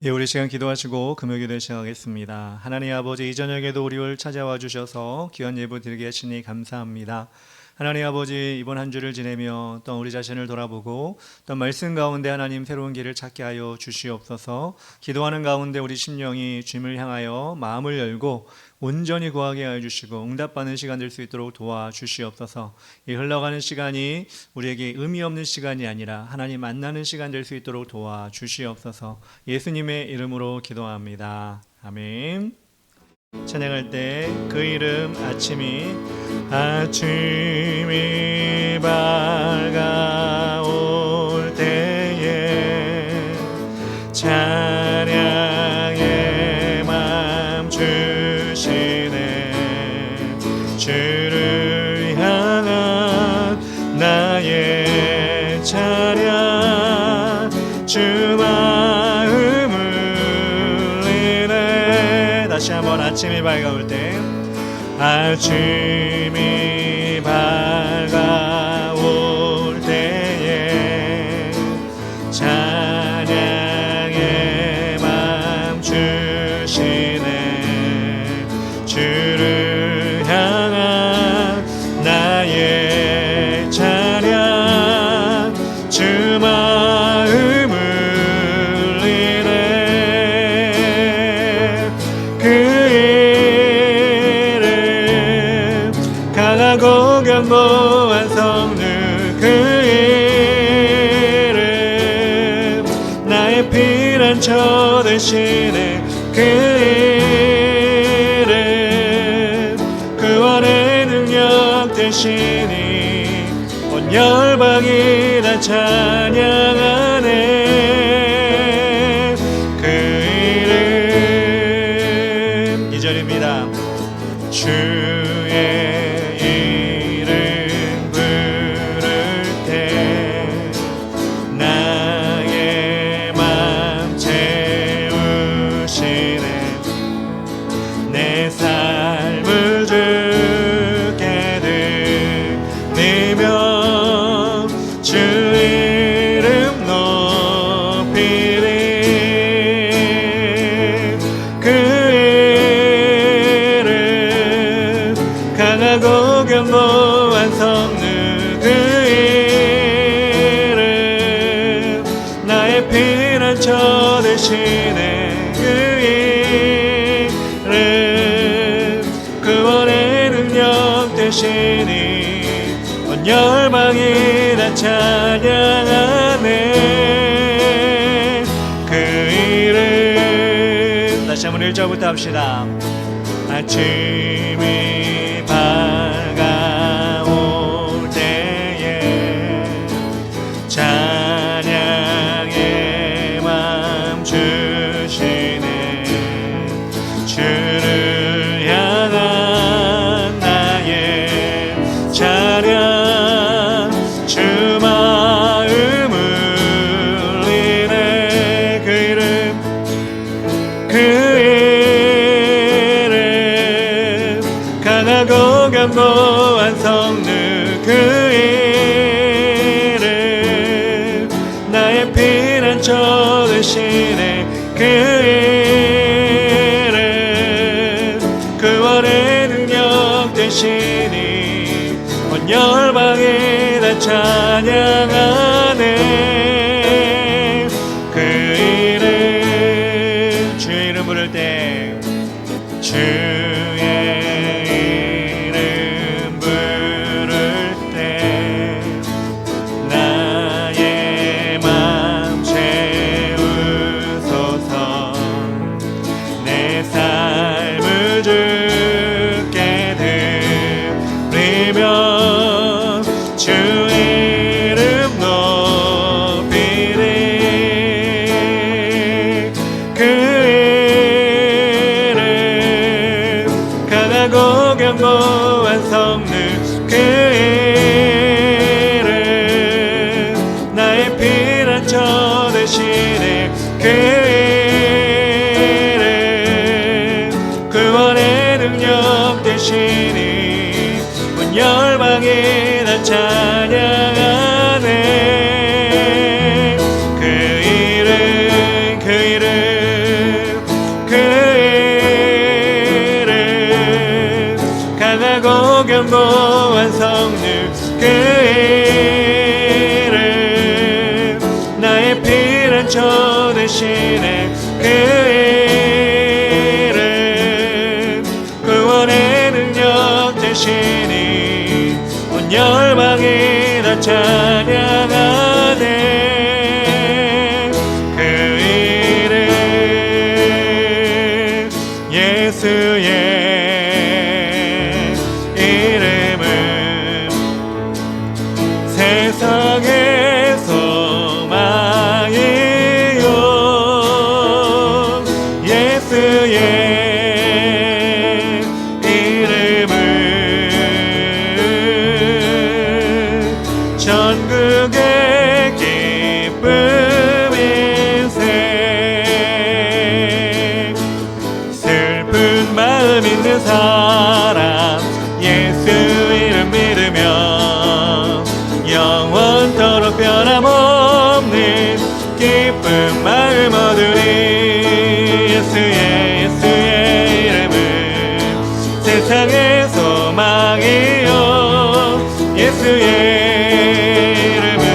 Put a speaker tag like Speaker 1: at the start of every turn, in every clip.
Speaker 1: 예, 우리 시간 기도하시고 금요기도 시작하겠습니다. 하나님 아버지, 이 저녁에도 우리를 찾아와 주셔서 귀한 예배 드리게 하시니 감사합니다. 하나님 아버지, 이번 한 주를 지내며 또 우리 자신을 돌아보고 또 말씀 가운데 하나님 새로운 길을 찾게 하여 주시옵소서. 기도하는 가운데 우리 심령이 주님을 향하여 마음을 열고 온전히 구하게 하여 주시고 응답받는 시간 될 수 있도록 도와주시옵소서. 이 흘러가는 시간이 우리에게 의미 없는 시간이 아니라 하나님 만나는 시간 될 수 있도록 도와주시옵소서. 예수님의 이름으로 기도합니다. 아멘. 찬양할 때 그 이름 아침이 밝아올 때에 찬양의 맘 주시네. 주를 향한 나의 찬양, 주 마음을 울리네. 다시 한번 아침이 밝아올 때, 아침이 밝아올 때에 찬양의 맘 주시네. 주를 향한 나의 찬양, 주 마음을 울리네. 그 이름 강하고 견고한 성령, 그 이름 나의 피난처 되시네. 그 이름 구원의 능력 되시니 온 열방이 다 찬양하네. 그 이름 2절입니다. 주의 이름 부를 때 나의 맘 채우시네. 내 삶을 주께 드리며 주 이름 높이리. 그 이름 강하고 견고한 성령, 그 이름 나의 피난처 되시네. 그 이름 구원의 능력 되시니 온 열방이 다 찬양하네. 그 이름 다시 한번 1절부터 합시다. 아침이 밝아올 때에 찬양의 맘 주시네. 주를 향한 나의 찬양, 주 마음을 울리네. 그 이름, 그 이름 강하고 견고한 성령, 그 이름 나의 피난처 되시네. 그 이름 구원의 능력 되시니 온 열방이 다 찬양하네. 그 이름 주의 이름 부를 때, 주의 이름 부를 때 나의 맘 채우소서. 내 삶을 주께 드리며 주 이름 높이리. 그 이름 강하고 견고한 성령, 그 이름 나의 피난처 되시네. 그 이름 구원의 능력 되시니 온 열방이 다 찬양하네. 그 이름 되시네. 그 이름 구원의 능력 되시니 온 열방이 다 찬양하네. 그 이름 예수의 이름은 세상의 소망이요. 예수의 이름은 전국의 기쁨일세. 슬픈 마음 있는 사람 예수 이름 믿으며 영원토록 변함없는 기쁜 마음 얻으리. 예수의 이름은 세상의 소망이요. 예수의 이름은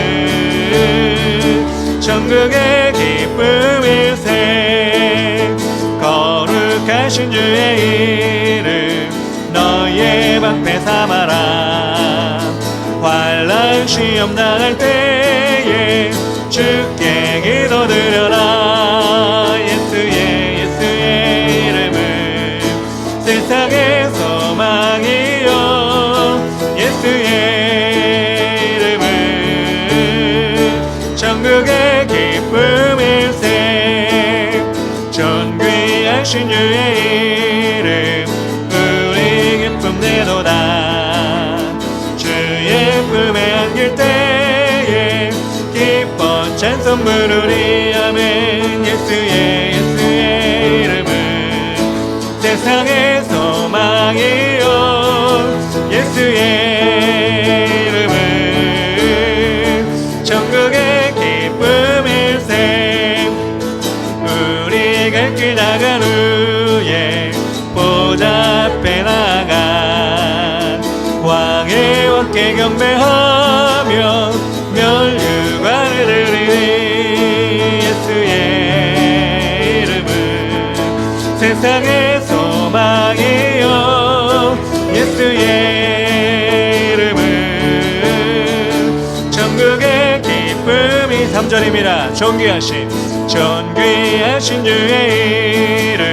Speaker 1: 천국의 기쁨일세. 거룩하신 주의 이름 너의 방패 삼아라. 환난 시험 당할 때에 주께 기도드려라. 예수의 이름은 세상의 소망이요. 예수의 이름은 천국의 기쁨일세. 존귀하신 주의 이름 우리 기쁨 내도다. 주의 품에 안길 때에 기뻐 찬송 부르리. 아멘. 예수의 이름은 세상의 소망이요. 예수의 이름은 천국의 기쁨일세. 우리 갈 길 나간 후에 보좌 앞에 나가 왕의 왕께 경배하며 멸류관을 드리니. 예수의 이름은 세상의 소망이요. 예수의 이름은 천국의 기쁨이. 3절입니다. 존귀하신 주의 이름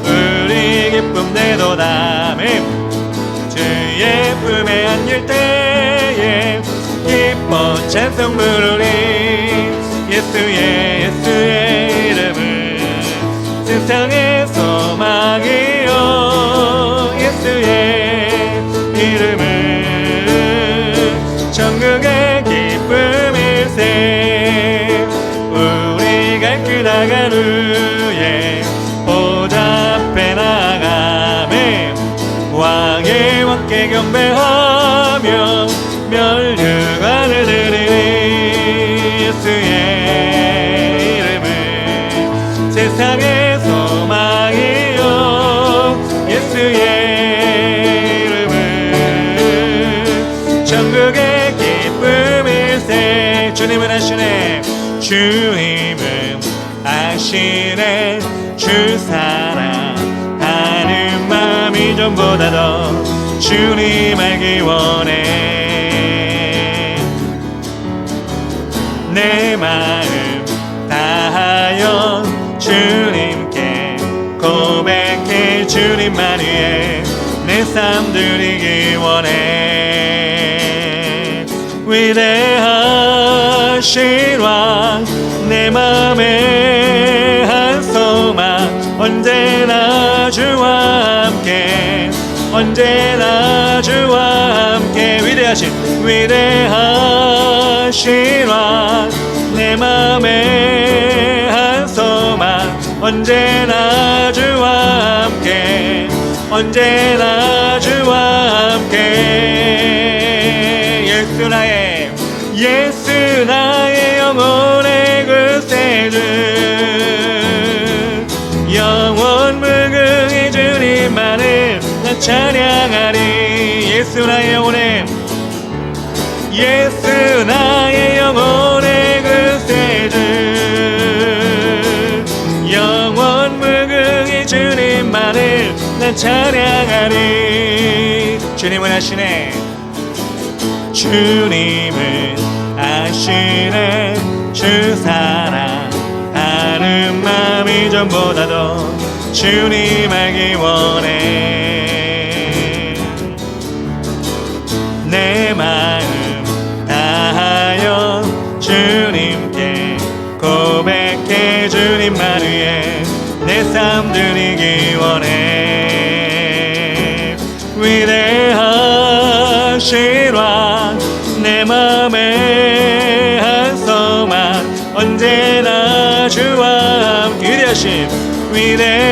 Speaker 1: 우리 기쁨 내도다. 주의 품에 안길 때에 기뻐 찬송 부르리. 예수의 이름은 세상의 소망이요. 예수의 이름은 천국의 기쁨일세. 우리 갈 길 나간 후에 보좌 앞에 나가매 왕의 왕께 경배하며 멸류관을 드리니. 예수의 이름은 세상의 소망이요. 예수의 이름은 천국의 기쁨일세. 주님은 아시네. 주님은 아시네. 주 사랑하는 마음이 전보다 더 주님 알기 원해. 내 마음 다하여 주님께 고백해. 주님만 위해 내 삶 드리기 원해. 위대하신 왕 내 맘에 한 소망 언제나 주와 함께. 언제나 주와 함께. 위대하신 왕 내 맘에 한 소망 언제나 주와 함께. 언제나 주와 함께. 예수 나의 영혼의 구세주. 영원 무궁히 주님만을 나 찬양하리. 예수 나의 영혼의 예수 나의 영혼의 구세주. 난 찬양하리. 주님은 아시네. 주님은 아시네. 주 사랑하는 마음이 전보다도 주님 알기 원해. 내 마음 다하여 주님께 고백해. 주님만 위해 내 삶 드리기 원해. 위대하신 왕 내 맘에 한 소망 언제나 주와 함께. 위대하신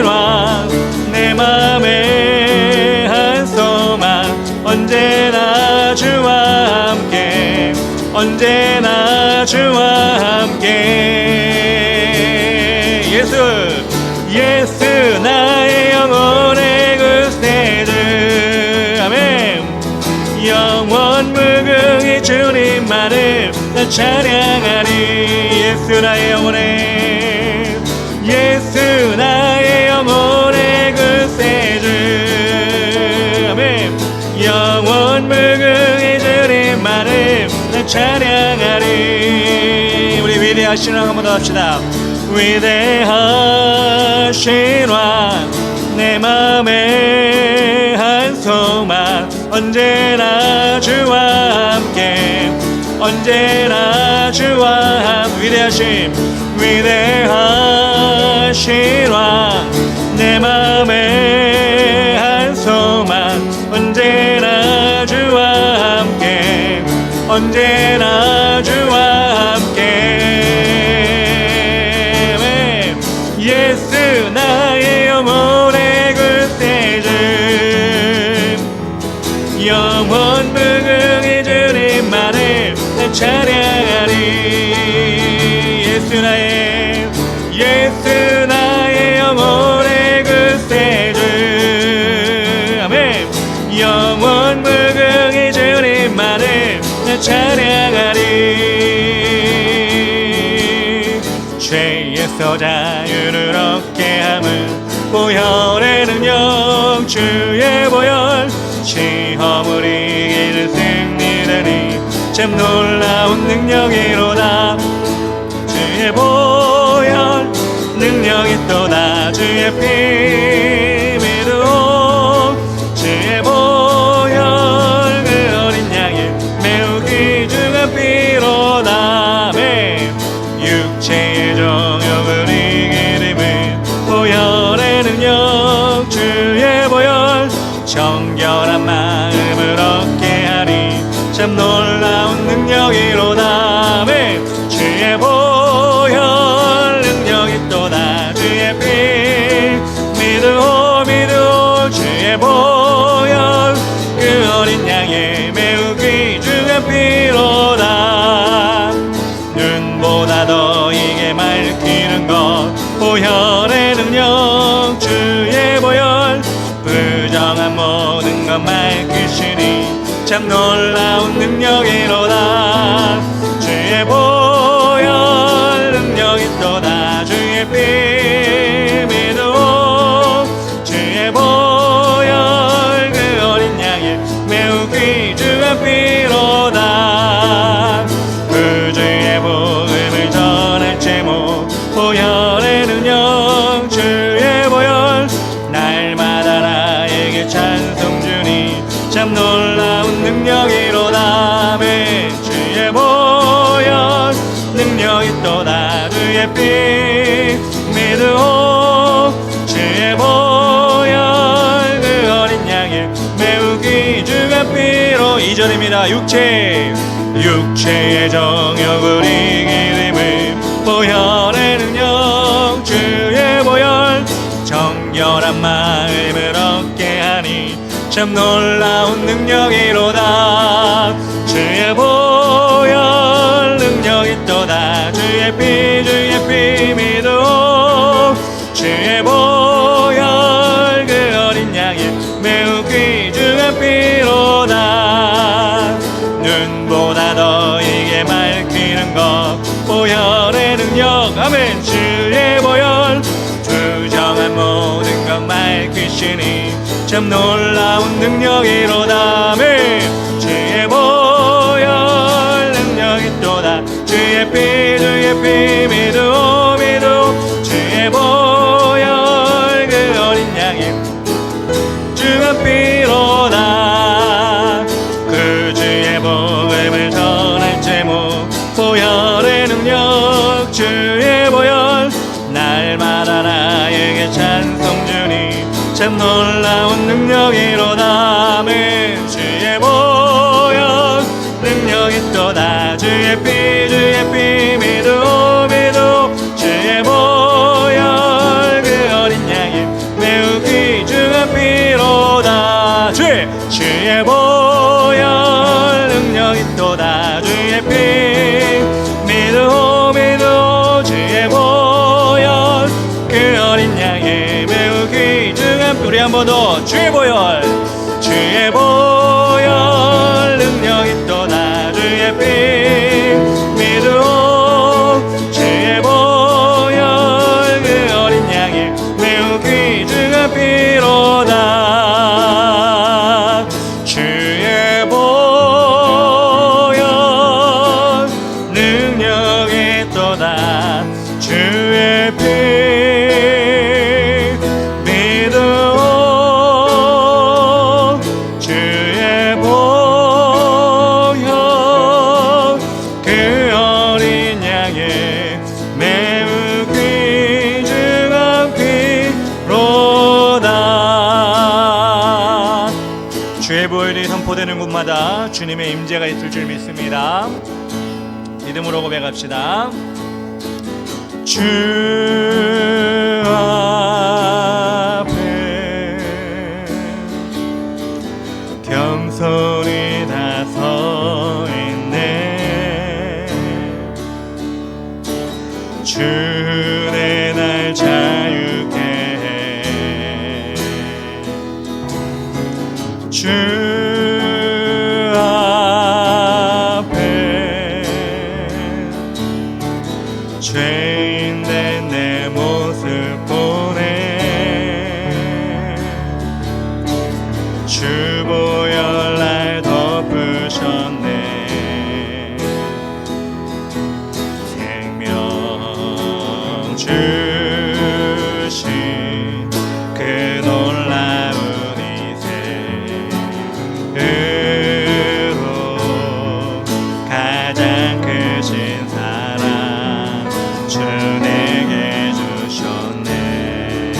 Speaker 1: 왕 내 맘에 한 소망 언제나 주와 함께. 언제나 주와 함께. 예수 나의 영혼의 구세주. 아멘. 영원 무궁히 주님만을 나 찬양하리. 예수 나의 영혼의, 예수 나의 영혼의 구세주. 아멘. 영원 무궁히 주님만을 나 찬양하리. 우리 위대하신 왕 한번 더 합시다. 위대하신 왕 내 맘에 한 소망 언제나 주와 함께. 언제나 주와 함께. 위대하신 왕 내 맘에 한 소망 언제나 주와 함께. 언제나 주와 함께. 예수 나의 영혼의 구세주. 영원 무궁히 주님만을 찬양하리. 예수 나의 영혼의 구세주. 아멘. 영원 무궁히 주님만을 찬양하리. 죄에서 자유를 얻게 함은 보혈의 능력. 주의 보혈 시험을 이기는 승리되니 참 놀라운 능력이로다. 주의 보혈 능력이 또다. 주의 피 믿어. 주의 보혈 그 어린 양의 매우 귀중한 피로다. 육체의 정욕을 이기림은 보혈의 능력. 주의 보혈 정결한 마음을 얻게 하니 참 놀라운 능력이로다. 주의 보혈 능력이 또다. 주의 피 믿으오 믿으오. 주의 보혈 그 어린 양의 매우 귀중한 피로다. 눈보다 더 이게 맑히는 것 보혈의 능력. 주의 보혈 부정한 모든 것 맑히시니 참 놀라운 능력이로다. 주의 보혈 능력이 또다. 주의 피 믿어. 주의 보혈 그 어린 양의 매우 귀중한 피로다. 구주의 복음을 전할 제목 보혈의 능력. 주의 보혈 날마다 나에게 찬송 주니 참 놀라운 능력이로다. 주의 보혈 능력이 또다. 주의 피 믿으오. 주의 보혈 그 어린 양의 매우 귀중한 피로. 2절입니다. 육체의 정욕을 이기림을 보혈의 능력. 주의 보혈 정결한 마음을 얻게 하니 참 놀라운 능력이로다. 주의 보혈 능력이 또다. 주의 피 믿어. 주의 보혈 그 어린 양의 매우 귀중한 피로다. 눈보다 더 이게 맑히는 것 보혈의 능력. 아멘. 주의 보혈 부정한 모든 일으키시니 참 놀라운 능력이로다. 주의 보혈 능력이 또다. 주의 피 믿음 주의 보혈 그 어린 양의 주의 피로다. 그 주의 복음을 전할 제목 보혈의 능력 주의 보혈 날마다 나에게 찬송 주니 참 놀라운 능력이로다. 주의 보혈 능력이 또다. 주의 피 믿음 주의 보혈 그 어린 양이 매우 귀중한 피로다. 주의 보혈 능력이 또다. 주의 피 믿음 주의 보혈 그 어린 양이 매우 귀중한 피. 우리 한 번 더 주의 보혈 능력이 또다. 주의 피 믿음 주의 보혈 그 어린 양이 매우 귀중한 피로다. 주의 보혈 능력이 또다. 주의 피 믿음 주의 보혈 그 어린 양의 매우 귀중한 피로다. 주의 보혈이 선포되는 곳마다 주님의 임재가 있을 줄 믿습니다. 믿음으로 고백합시다. 주 앞에 겸손히 다 서 있네. 주 내 날 자유케 해. 주 앞에 죄인 된 내 모습 보네. 주 보혈 날 덮으셨네. 생명 주신 그 놀라운 이세로 가장 크신 사랑 주 내게 주셨네.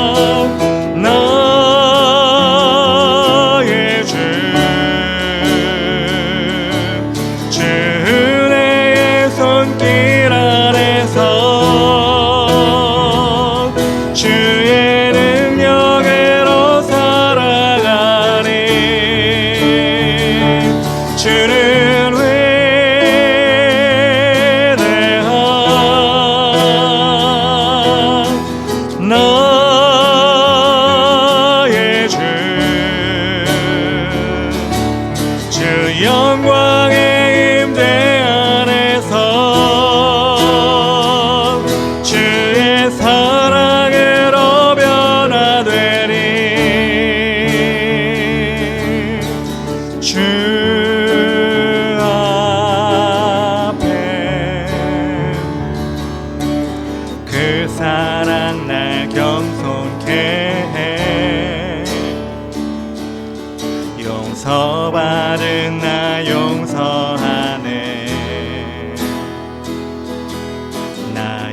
Speaker 1: 위대한 나의 주 은혜의 손길 아래서 주의 능력으로 살아가니 주는 위대한 나의 주 영광의 임재 안에서 주의 사랑으로 변화되리. 주 앞에 그 사랑 날 겸손케 해. 용서받은 나 용서하네. 나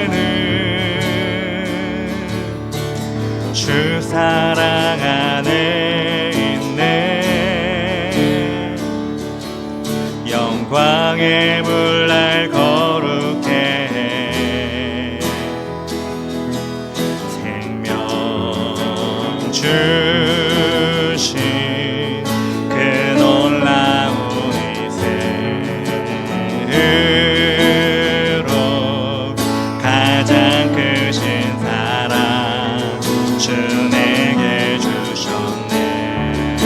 Speaker 1: 이제는 주 사랑 안에 있네. 영광의 물 날 거룩해 해. 생명 주신 그 놀라운 이세로 가장 크신 사랑 주 내게 주셨네.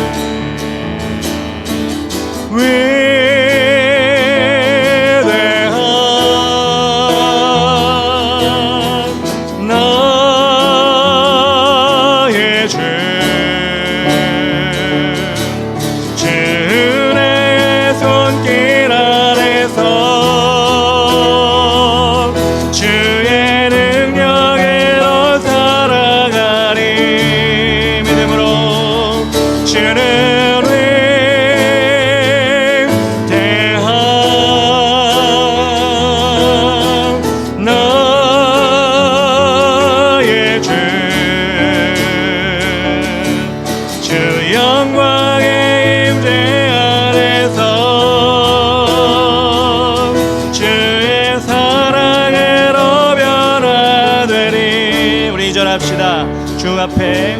Speaker 1: 주 앞에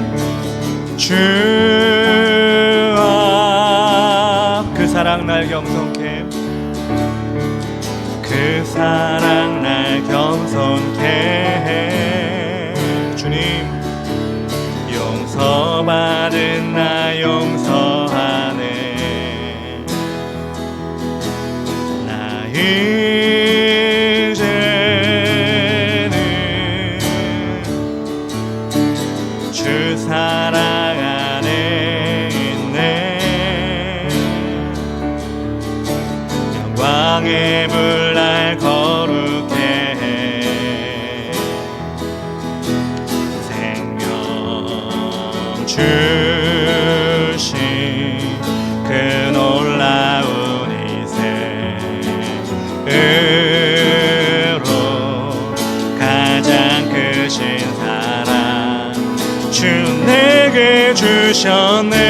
Speaker 1: 주 앞 그 사랑 날 겸손케 그 사랑 날 겸손케 해 주님 용서받은 나 용서하네 나 이제는 주 사랑 안에 있네 영광의 물 날 거룩해 해 생명 주신 그 놀라운 이생으로 가장 크신 사랑 주 내게 주셨네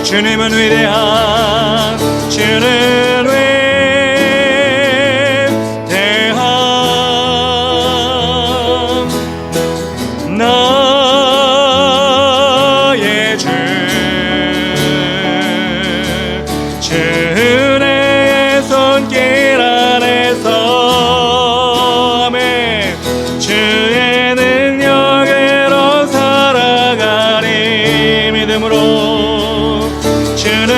Speaker 1: 주님은 위대한 주는 위대한 나의 주 주의 손길 안에서 아멘 주의 능력으로 살아가리 믿음으로 주는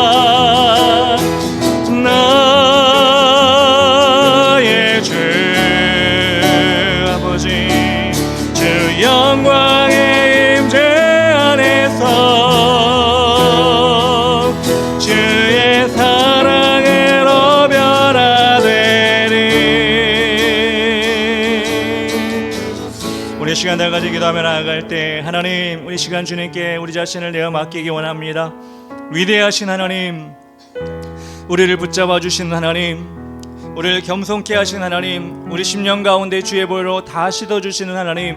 Speaker 1: 위대한 나의 주 아버지 주 영광의 임재 안에서 주의 사랑으로 변화되리 우리 시간 다 같이 기도하며 나아갈 때 하나님 우리 시간 주님께 우리 자신을 내어 맡기기 원합니다. 위대하신 하나님 우리를 붙잡아 주신 하나님 우리를 겸손케 하신 하나님 우리 심령 가운데 주의 보혈로 다 씻어주시는 하나님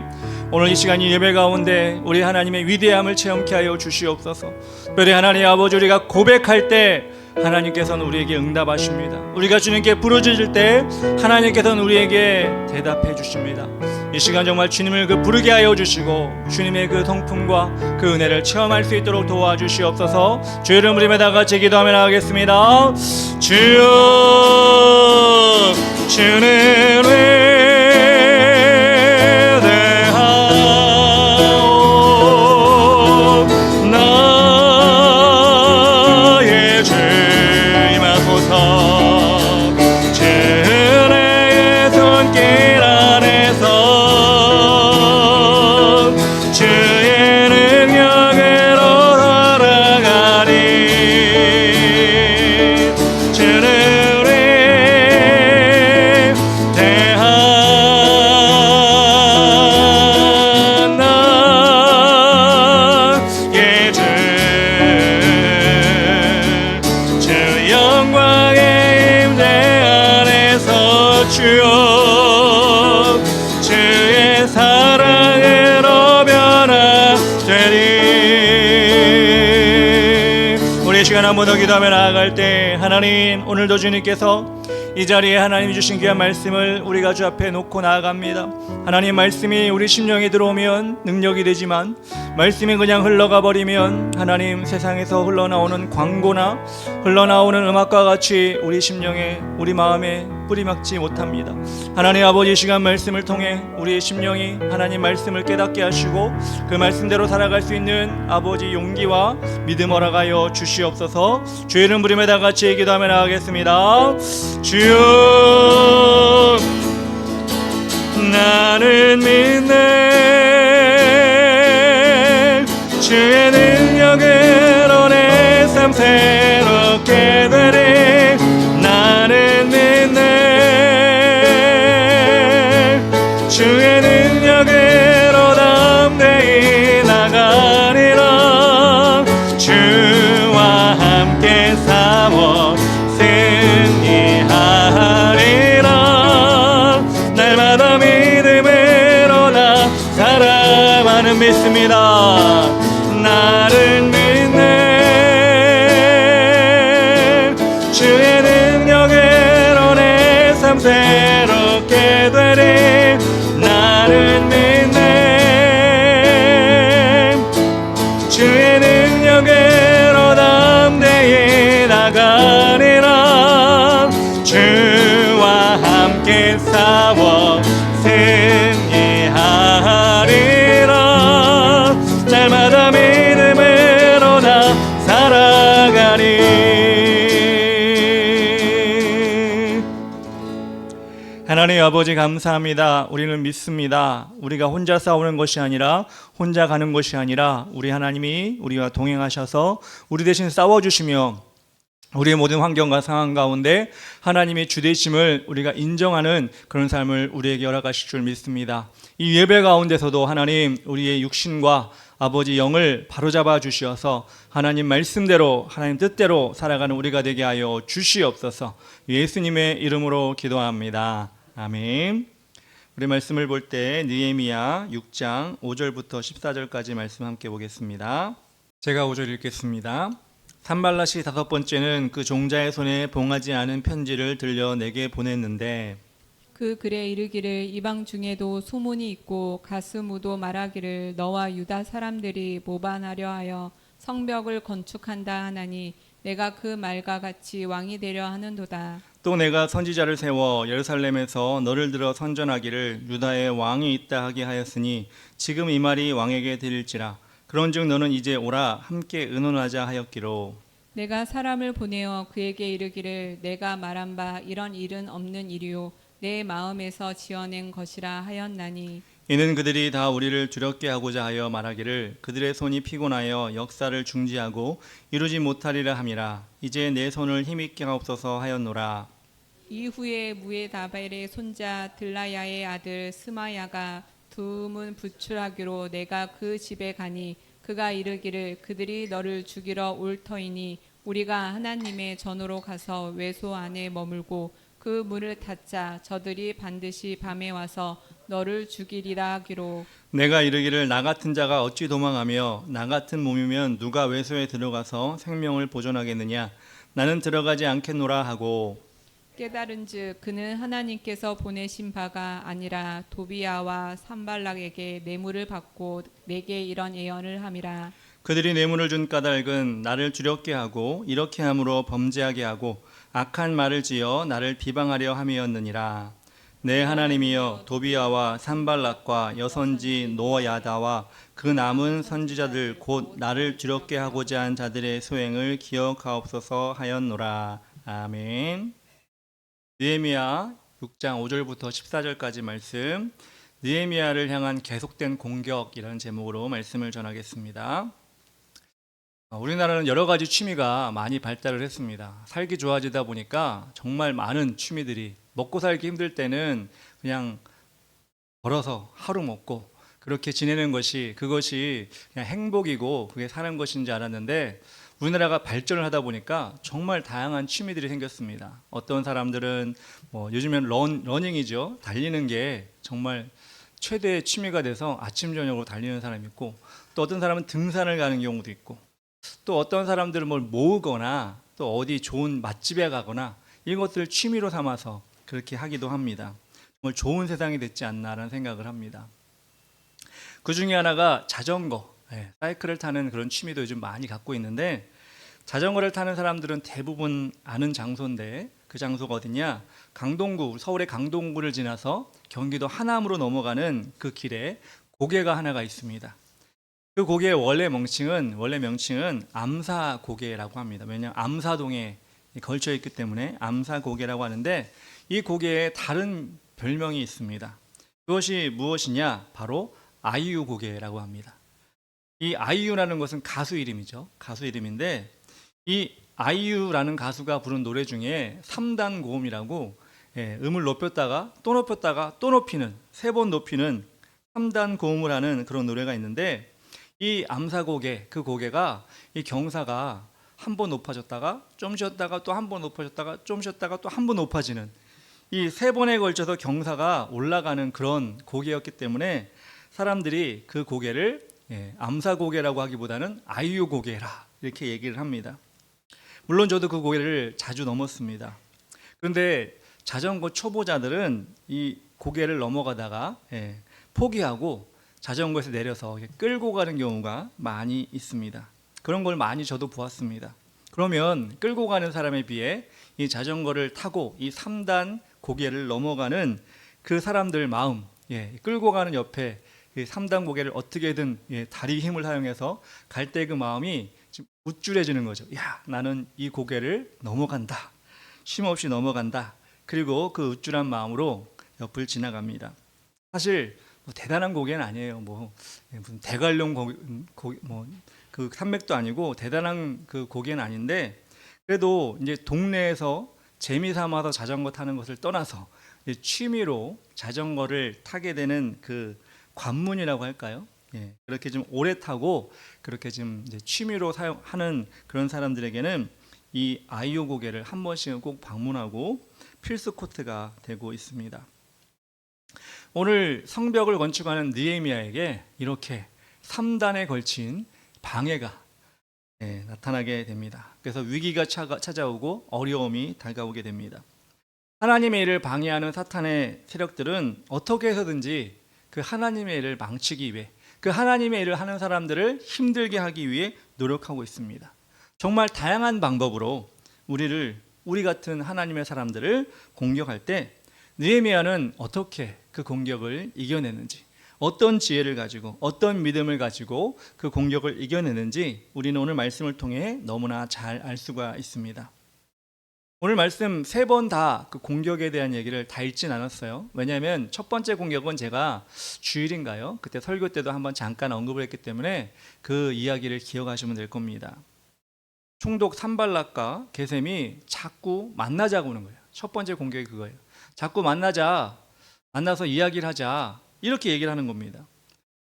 Speaker 1: 오늘 이 시간 이 예배 가운데 우리 하나님의 위대함을 체험케 하여 주시옵소서. 특별히 하나님 아버지 우리가 고백할 때 하나님께서는 우리에게 응답하십니다. 우리가 주님께 부르짖을 때 하나님께서는 우리에게 대답해 주십니다. 이 시간 정말 주님을 그 부르게 하여 주시고 주님의 그 성품과 그 은혜를 체험할 수 있도록 도와주시옵소서. 주 이름 우리 다 같이 기도하며 나가겠습니다. 주여 주는 나의 주 임하소서 주의 손길 안에서 주의 능력으로 살아가리 주는 위대한 나의 주 주 영광의 임재 안에서 주여 주의 사랑으로 변화되리 우리 시간 한 번 더 기도하며 나아갈 때 하나님 오늘도 주님께서 이 자리에 하나님이 주신 귀한 말씀을 우리가 주 앞에 놓고 나아갑니다. 하나님 말씀이 우리 심령에 들어오면 능력이 되지만 말씀이 그냥 흘러가 버리면 하나님 세상에서 흘러나오는 광고나 흘러나오는 음악과 같이 우리 심령에 우리 마음에 뿌리 막지 못합니다. 하나님 아버지, 이 시간 말씀을 통해 우리의 심령이 하나님 말씀을 깨닫게 하시고 그 말씀대로 살아갈 수 있는 아버지 용기와 믿음 허락하여 주시옵소서. 주의 이름 부르며 다 같이 기도하며 나가겠습니다. 주여, 나는 믿네. 주의 능력으로 내 삶 새롭게 되리. 나는 믿네. 주의 능력으로 담대히 나가리라. 주와 함께 싸워 승리하리라. 날마다 믿음으로 나 살아가는 믿습니다. 나를 믿네. 주의 능력으로 내 삶 새롭게 되리. 나를 믿네. 주의 능력으로 담대히 나가리라. 주와 함께 싸워 승리하리라. 날마다 믿음으로 나 살아가리. 하나님 아버지, 감사합니다. 우리는 믿습니다. 우리가 혼자 싸우는 것이 아니라, 혼자 가는 것이 아니라 우리 하나님이 우리와 동행하셔서 우리 대신 싸워주시며 우리의 모든 환경과 상황 가운데 하나님의 주되심을 우리가 인정하는 그런 삶을 우리에게 허락하실 줄 믿습니다. 이 예배 가운데서도 하나님, 우리의 육신과 아버지 영을 바로잡아 주시어서 하나님 말씀대로, 하나님 뜻대로 살아가는 우리가 되게 하여 주시옵소서. 예수님의 이름으로 기도합니다. 아멘. 우리 말씀을 볼 때 느헤미야 6장 5절부터 14절까지 말씀 함께 보겠습니다. 제가 5절 읽겠습니다. 산발랏이 다섯 번째는 그 종자의 손에 봉하지 않은 편지를 들려 내게 보냈는데,
Speaker 2: 그 글에 이르기를 이방 중에도 소문이 있고 가스무도 말하기를 너와 유다 사람들이 모반하려 하여 성벽을 건축한다 하나니 내가 그 말과 같이 왕이 되려 하는도다.
Speaker 1: 또 내가 선지자를 세워 예루살렘에서 너를 들어 선전하기를 유다에 왕이 있다 하게 하였으니 지금 이 말이 왕에게 들릴지라. 그런즉 너는 이제 오라 함께 의논하자 하였기로.
Speaker 2: 내가 사람을 보내어 그에게 이르기를 내가 말한 바 이런 일은 없는 일이요 내 마음에서 지어낸 것이라 하였나니,
Speaker 1: 이는 그들이 다 우리를 두렵게 하고자 하여 말하기를 그들의 손이 피곤하여 역사를 중지하고 이루지 못하리라 함이라. 이제 내 손을 힘있게 하옵소서 하였노라.
Speaker 2: 이후에 무에다벨의 손자 들라야의 아들 스마야가 두문 부출하기로 내가 그 집에 가니 그가 이르기를 그들이 너를 죽이러 올 터이니 우리가 하나님의 전으로 가서 외소 안에 머물고 그 문을 닫자 저들이 반드시 밤에 와서 너를 죽이리라 하기로.
Speaker 1: 내가 이르기를 나 같은 자가 어찌 도망하며 나 같은 몸이면 누가 외소에 들어가서 생명을 보존하겠느냐. 나는 들어가지 않겠노라 하고,
Speaker 2: 깨달은즉 그는 하나님께서 보내신 바가 아니라 도비야와 산발락에게 뇌물을 받고 내게 이런 예언을 함이라.
Speaker 1: 그들이 뇌물을 준 까닭은 나를 두렵게 하고 이렇게 함으로 범죄하게 하고 악한 말을 지어 나를 비방하려 함이었느니라. 내 하나님이여, 도비야와 산발락과 여선지 노야다와 그 남은 선지자들 곧 나를 두렵게 하고자 한 자들의 소행을 기억하옵소서 하였노라. 아멘. 느헤미야 6장 5절부터 14절까지 말씀, 느헤미야를 향한 계속된 공격이라는 제목으로 말씀을 전하겠습니다. 우리나라는 여러 가지 취미가 많이 발달을 했습니다. 살기 좋아지다 보니까 정말 많은 취미들이, 먹고 살기 힘들 때는 그냥 벌어서 하루 먹고 그렇게 지내는 것이, 그것이 그냥 행복이고 그게 사는 것인 줄 알았는데, 우리나라가 발전을 하다 보니까 정말 다양한 취미들이 생겼습니다. 어떤 사람들은 요즘엔 러닝이죠. 달리는 게 정말 최대의 취미가 돼서 아침 저녁으로 달리는 사람이 있고, 또 어떤 사람은 등산을 가는 경우도 있고, 또 어떤 사람들은 뭘 모으거나 또 어디 좋은 맛집에 가거나 이런 것들을 취미로 삼아서 그렇게 하기도 합니다. 정말 좋은 세상이 됐지 않나라는 생각을 합니다. 그 중에 하나가 자전거, 사이클을 타는 그런 취미도 요즘 많이 갖고 있는데, 자전거를 타는 사람들은 대부분 아는 장소인데 그 장소가 어디냐? 강동구, 서울의 강동구를 지나서 경기도 하남으로 넘어가는 그 길에 고개가 하나가 있습니다. 그 고개의 원래 명칭은 암사고개라고 합니다. 왜냐하면 암사동에 걸쳐 있기 때문에 암사고개라고 하는데, 이 고개에 다른 별명이 있습니다. 그것이 무엇이냐? 바로 아이유고개라고 합니다. 이 아이유라는 것은 가수 이름이죠. 가수 이름인데, 이 아이유라는 가수가 부른 노래 중에 3단 고음이라고, 음을 높였다가 또 높였다가 또 높이는, 3번 높이는 3단 고음을 하는 그런 노래가 있는데, 이 암사고개, 그 고개가, 이 경사가 한 번 높아졌다가 좀 쉬었다가 또 한 번 높아졌다가 좀 쉬었다가 또 한 번 높아지는, 이 3번에 걸쳐서 경사가 올라가는 그런 고개였기 때문에 사람들이 그 고개를 암사고개라고 하기보다는 아이유고개라 이렇게 얘기를 합니다. 물론 저도 그 고개를 자주 넘었습니다. 그런데 자전거 초보자들은 이 고개를 넘어가다가 포기하고 자전거에서 내려서 끌고 가는 경우가 많이 있습니다. 그런 걸 많이 저도 보았습니다. 그러면 끌고 가는 사람에 비해 이 자전거를 타고 이 3단 고개를 넘어가는 그 사람들 마음, 끌고 가는 옆에 3단 고개를 어떻게든 다리 힘을 사용해서 갈 때 그 마음이 지금 우쭐해지는 거죠. 야, 나는 이 고개를 넘어간다. 쉼없이 넘어간다. 그리고 그 우쭐한 마음으로 옆을 지나갑니다. 사실 뭐 대단한 고개는 아니에요. 무슨 대관령 그 산맥도 아니고 대단한 그 고개는 아닌데, 그래도 이제 동네에서 재미 삼아서 자전거 타는 것을 떠나서 이제 취미로 자전거를 타게 되는 그 관문이라고 할까요? 그렇게 좀 오래 타고 그렇게 좀 이제 취미로 사용하는 그런 사람들에게는 이 아이유 고개를 한 번씩은 꼭 방문하고 필수 코스가 되고 있습니다. 오늘 성벽을 건축하는 느헤미야에게 이렇게 3단에 걸친 방해가 나타나게 됩니다. 그래서 위기가 찾아오고 어려움이 다가오게 됩니다. 하나님의 일을 방해하는 사탄의 세력들은 어떻게 해서든지 그 하나님의 일을 망치기 위해, 그 하나님의 일을 하는 사람들을 힘들게 하기 위해 노력하고 있습니다. 정말 다양한 방법으로 우리 같은 하나님의 사람들을 공격할 때 느헤미야는 어떻게 그 공격을 이겨내는지, 어떤 지혜를 가지고 어떤 믿음을 가지고 그 공격을 이겨내는지 우리는 오늘 말씀을 통해 너무나 잘 알 수가 있습니다. 오늘 말씀 3번 다 그 공격에 대한 얘기를 다 읽진 않았어요. 왜냐하면 첫 번째 공격은 제가 주일인가요? 그때 설교 때도 한번 잠깐 언급을 했기 때문에 그 이야기를 기억하시면 될 겁니다. 총독 산발락과 게셈이 자꾸 만나자고 하는 거예요. 첫 번째 공격이 그거예요. 자꾸 만나서 이야기를 하자, 이렇게 얘기를 하는 겁니다.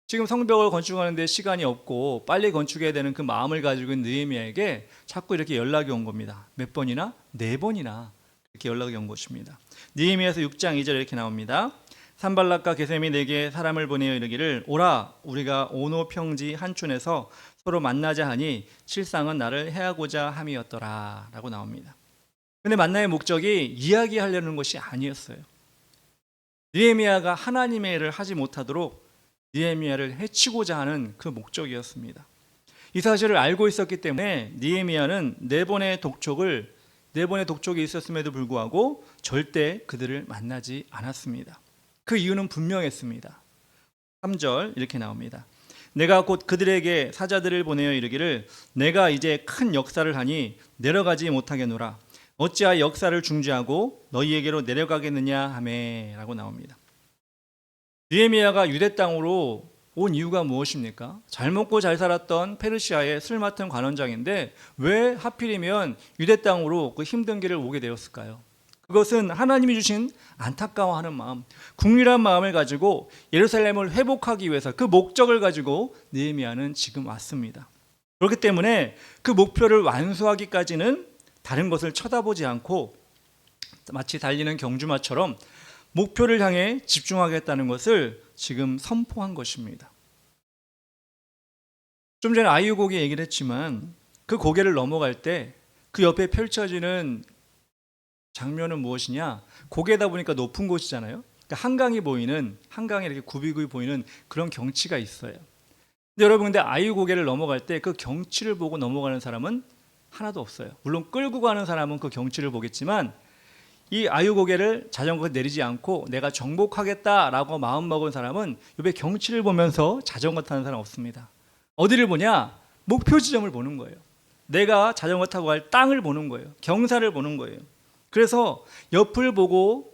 Speaker 1: 지금 성벽을 건축하는데 시간이 없고 빨리 건축해야 되는 그 마음을 가지고 있는 느헤미야에게 자꾸 이렇게 연락이 온 겁니다. 몇 번이나? 4번이나 이렇게 연락이 온 것입니다. 느헤미야서 6장 2절에 이렇게 나옵니다. 산발락과 게셈이 내게 사람을 보내어 이르기를, 오라, 우리가 오노 평지 한촌에서 서로 만나자 하니 실상은 나를 해하고자 함이었더라 라고 나옵니다. 근데 만남의 목적이 이야기하려는 것이 아니었어요. 느헤미야가 하나님의 일을 하지 못하도록 느헤미야를 해치고자 하는 그 목적이었습니다. 이 사실을 알고 있었기 때문에 느헤미야는 4번의 독촉이 있었음에도 불구하고 절대 그들을 만나지 않았습니다. 그 이유는 분명했습니다. 3절 이렇게 나옵니다. 내가 곧 그들에게 사자들을 보내어 이르기를, 내가 이제 큰 역사를 하니 내려가지 못하겠노라. 어찌하여 역사를 중지하고 너희에게로 내려가겠느냐 하매 라고 나옵니다. 느헤미야가 유대 땅으로 온 이유가 무엇입니까? 잘 먹고 잘 살았던 페르시아의 술 맡은 관원장인데 왜 하필이면 유대 땅으로 그 힘든 길을 오게 되었을까요? 그것은 하나님이 주신 안타까워하는 마음, 국률한 마음을 가지고 예루살렘을 회복하기 위해서 그 목적을 가지고 느헤미야는 지금 왔습니다. 그렇기 때문에 그 목표를 완수하기까지는 다른 것을 쳐다보지 않고 마치 달리는 경주마처럼 목표를 향해 집중하겠다는 것을 지금 선포한 것입니다. 좀 전에 아이유 고개 얘기를 했지만 그 고개를 넘어갈 때 그 옆에 펼쳐지는 장면은 무엇이냐? 고개다 보니까 높은 곳이잖아요. 그러니까 한강이 이렇게 굽이 보이는 그런 경치가 있어요. 근데 여러분, 근데 아이유 고개를 넘어갈 때 그 경치를 보고 넘어가는 사람은 하나도 없어요. 물론 끌고 가는 사람은 그 경치를 보겠지만 이 아유고개를 자전거에 내리지 않고 내가 정복하겠다라고 마음먹은 사람은 옆에 경치를 보면서 자전거 타는 사람 없습니다. 어디를 보냐? 목표 지점을 보는 거예요. 내가 자전거 타고 갈 땅을 보는 거예요. 경사를 보는 거예요. 그래서 옆을 보고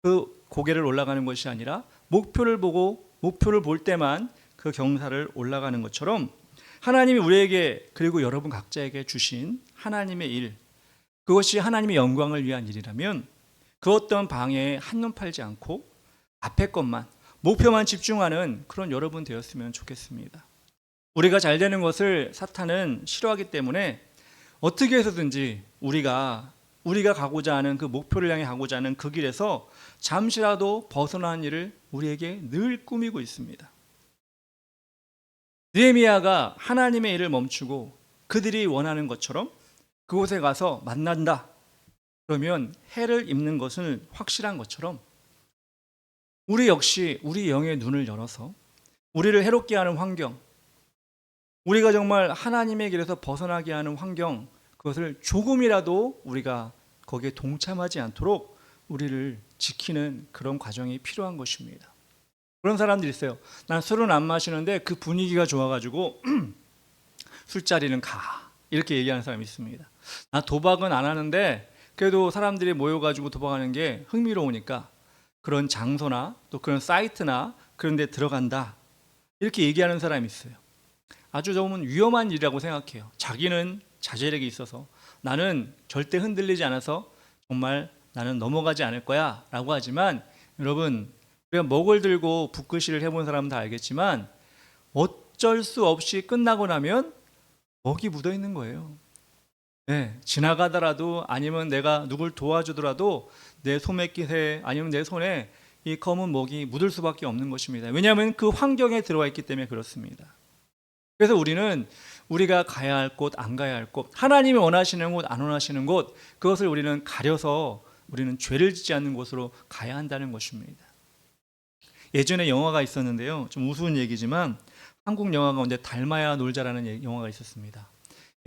Speaker 1: 그 고개를 올라가는 것이 아니라 목표를 보고 목표를 볼 때만 그 경사를 올라가는 것처럼 하나님이 우리에게 그리고 여러분 각자에게 주신 하나님의 일, 그것이 하나님의 영광을 위한 일이라면 그 어떤 방해에 한눈 팔지 않고 앞에 것만, 목표만 집중하는 그런 여러분 되었으면 좋겠습니다. 우리가 잘 되는 것을 사탄은 싫어하기 때문에 어떻게 해서든지 우리가 가고자 하는 그 목표를 향해 가고자 하는 그 길에서 잠시라도 벗어나는 일을 우리에게 늘 꾸미고 있습니다. 느헤미야가 하나님의 일을 멈추고 그들이 원하는 것처럼 그곳에 가서 만난다. 그러면 해를 입는 것은 확실한 것처럼 우리 역시 우리 영의 눈을 열어서 우리를 해롭게 하는 환경, 우리가 정말 하나님의 길에서 벗어나게 하는 환경, 그것을 조금이라도 우리가 거기에 동참하지 않도록 우리를 지키는 그런 과정이 필요한 것입니다. 그런 사람들이 있어요. 난 술은 안 마시는데 그 분위기가 좋아가지고 술자리는 가. 이렇게 얘기하는 사람이 있습니다. 나 도박은 안 하는데 그래도 사람들이 모여가지고 도박하는 게 흥미로우니까 그런 장소나 또 그런 사이트나 그런 데 들어간다. 이렇게 얘기하는 사람이 있어요. 아주 조금 위험한 일이라고 생각해요. 자기는 자제력이 있어서 나는 절대 흔들리지 않아서 정말 나는 넘어가지 않을 거야 라고 하지만 여러분, 우리가 먹을 들고 붓글씨를 해본 사람은 다 알겠지만 어쩔 수 없이 끝나고 나면 먹이 묻어 있는 거예요. 네, 지나가더라도 아니면 내가 누굴 도와주더라도 내 소매깃에 아니면 내 손에 이 검은 먹이 묻을 수밖에 없는 것입니다. 왜냐하면 그 환경에 들어와 있기 때문에 그렇습니다. 그래서 우리는 우리가 가야 할 곳, 안 가야 할 곳, 하나님이 원하시는 곳, 안 원하시는 곳, 그것을 우리는 가려서 우리는 죄를 짓지 않는 곳으로 가야 한다는 것입니다. 예전에 영화가 있었는데요. 좀 우스운 얘기지만 한국 영화 가운데 닮아야 놀자라는 영화가 있었습니다.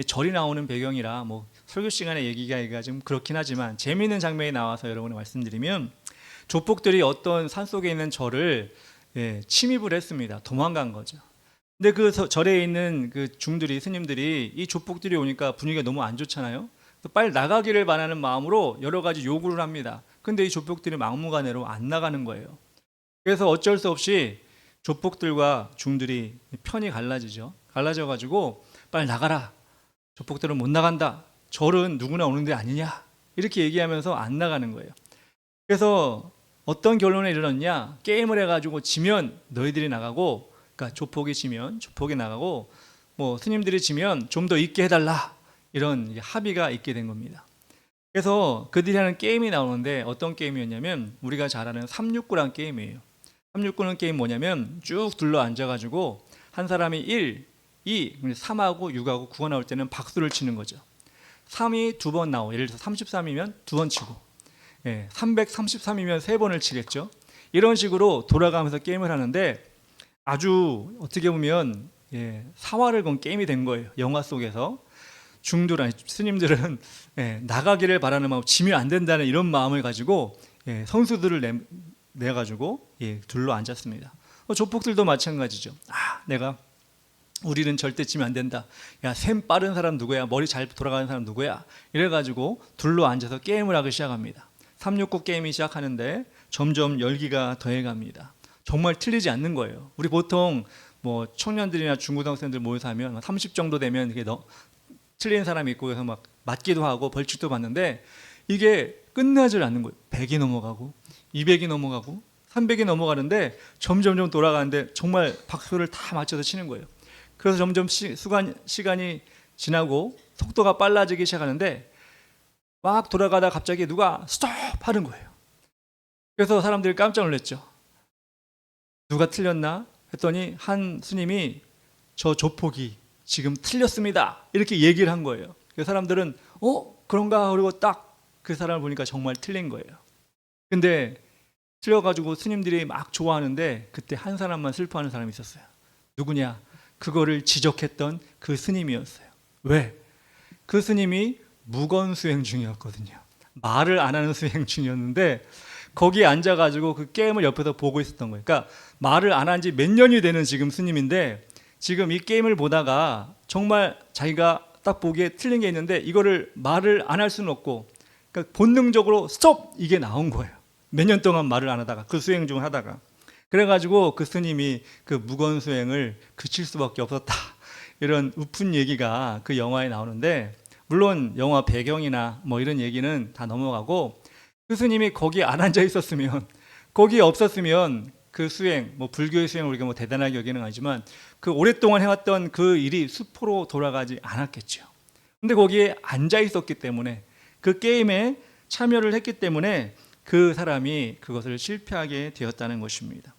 Speaker 1: 절이 나오는 배경이라 뭐 설교 시간에 얘기가 좀 그렇긴 하지만 재미있는 장면이 나와서 여러분에 말씀드리면 조폭들이 어떤 산속에 있는 절을 침입을 했습니다. 도망간 거죠. 근데 그 절에 있는 그 중들이 스님들이 이 조폭들이 오니까 분위기가 너무 안 좋잖아요. 빨리 나가기를 바라는 마음으로 여러 가지 요구를 합니다. 근데 이 조폭들이 막무가내로 안 나가는 거예요. 그래서 어쩔 수 없이 조폭들과 중들이 편이 갈라지죠. 갈라져가지고 빨리 나가라. 조폭들은 못 나간다. 절은 누구나 오는 데 아니냐. 이렇게 얘기하면서 안 나가는 거예요. 그래서 어떤 결론에 이르렀냐. 게임을 해가지고 지면 너희들이 나가고, 그러니까 조폭이 지면 조폭이 나가고, 뭐 스님들이 지면 좀 더 있게 해달라. 이런 합의가 있게 된 겁니다. 그래서 그들이 하는 게임이 나오는데 어떤 게임이었냐면 우리가 잘 아는 369란 게임이에요. 369는 게임 뭐냐면 쭉 둘러 앉아가지고 한 사람이 1, 2, 3하고 6하고 9가 나올 때는 박수를 치는 거죠. 3이 두 번 나오고, 예를 들어서 33이면 두 번 치고, 333이면 세 번을 치겠죠. 이런 식으로 돌아가면서 게임을 하는데 아주 어떻게 보면 사활을 건 게임이 된 거예요. 영화 속에서. 중들 아니 스님들은 나가기를 바라는 마음, 지면 안 된다는 이런 마음을 가지고 선수들을 내가지고 둘러 앉았습니다. 조폭들도 마찬가지죠. 우리는 절대 지면 안 된다. 야, 셈 빠른 사람 누구야? 머리 잘 돌아가는 사람 누구야? 이래가지고 둘러 앉아서 게임을 하기 시작합니다. 369 게임이 시작하는데 점점 열기가 더해갑니다. 정말 틀리지 않는 거예요. 우리 보통 뭐 청년들이나 중고등학생들 모여서 하면 30 정도 되면 이게 틀린 사람이 있고 그래서 막 맞기도 하고 벌칙도 받는데 이게 끝나질 않는 거예요. 100이 넘어가고 200이 넘어가고 300이 넘어가는데 점점 돌아가는데 정말 박수를 다 맞춰서 치는 거예요. 그래서 점점 시간이 지나고 속도가 빨라지기 시작하는데 막 돌아가다 갑자기 누가 스톱 하는 거예요. 그래서 사람들이 깜짝 놀랐죠. 누가 틀렸나 했더니 한 스님이 저 조폭이 지금 틀렸습니다. 이렇게 얘기를 한 거예요. 그래서 사람들은 그런가 그리고 딱 그 사람을 보니까 정말 틀린 거예요. 근데 틀려가지고 스님들이 막 좋아하는데 그때 한 사람만 슬퍼하는 사람이 있었어요. 누구냐? 그거를 지적했던 그 스님이었어요. 왜? 그 스님이 무건수행 중이었거든요. 말을 안 하는 수행 중이었는데 거기에 앉아가지고 그 게임을 옆에서 보고 있었던 거예요. 그러니까 말을 안 한 지 몇 년이 되는 지금 스님인데 지금 이 게임을 보다가 정말 자기가 딱 보기에 틀린 게 있는데 이거를 말을 안 할 수는 없고 그러니까 본능적으로 스톱 이게 나온 거예요. 몇 년 동안 말을 안 하다가 그 수행 중 하다가 그래가지고 그 스님이 그 무건 수행을 그칠 수밖에 없었다 이런 우픈 얘기가 그 영화에 나오는데 물론 영화 배경이나 뭐 이런 얘기는 다 넘어가고 그 스님이 거기에 안 앉아 있었으면 거기에 없었으면 그 수행 뭐 불교의 수행을 우리가 뭐 대단하게 여기는 아니지만 그 오랫동안 해왔던 그 일이 수포로 돌아가지 않았겠죠. 근데 거기에 앉아 있었기 때문에 그 게임에 참여를 했기 때문에 그 사람이 그것을 실패하게 되었다는 것입니다.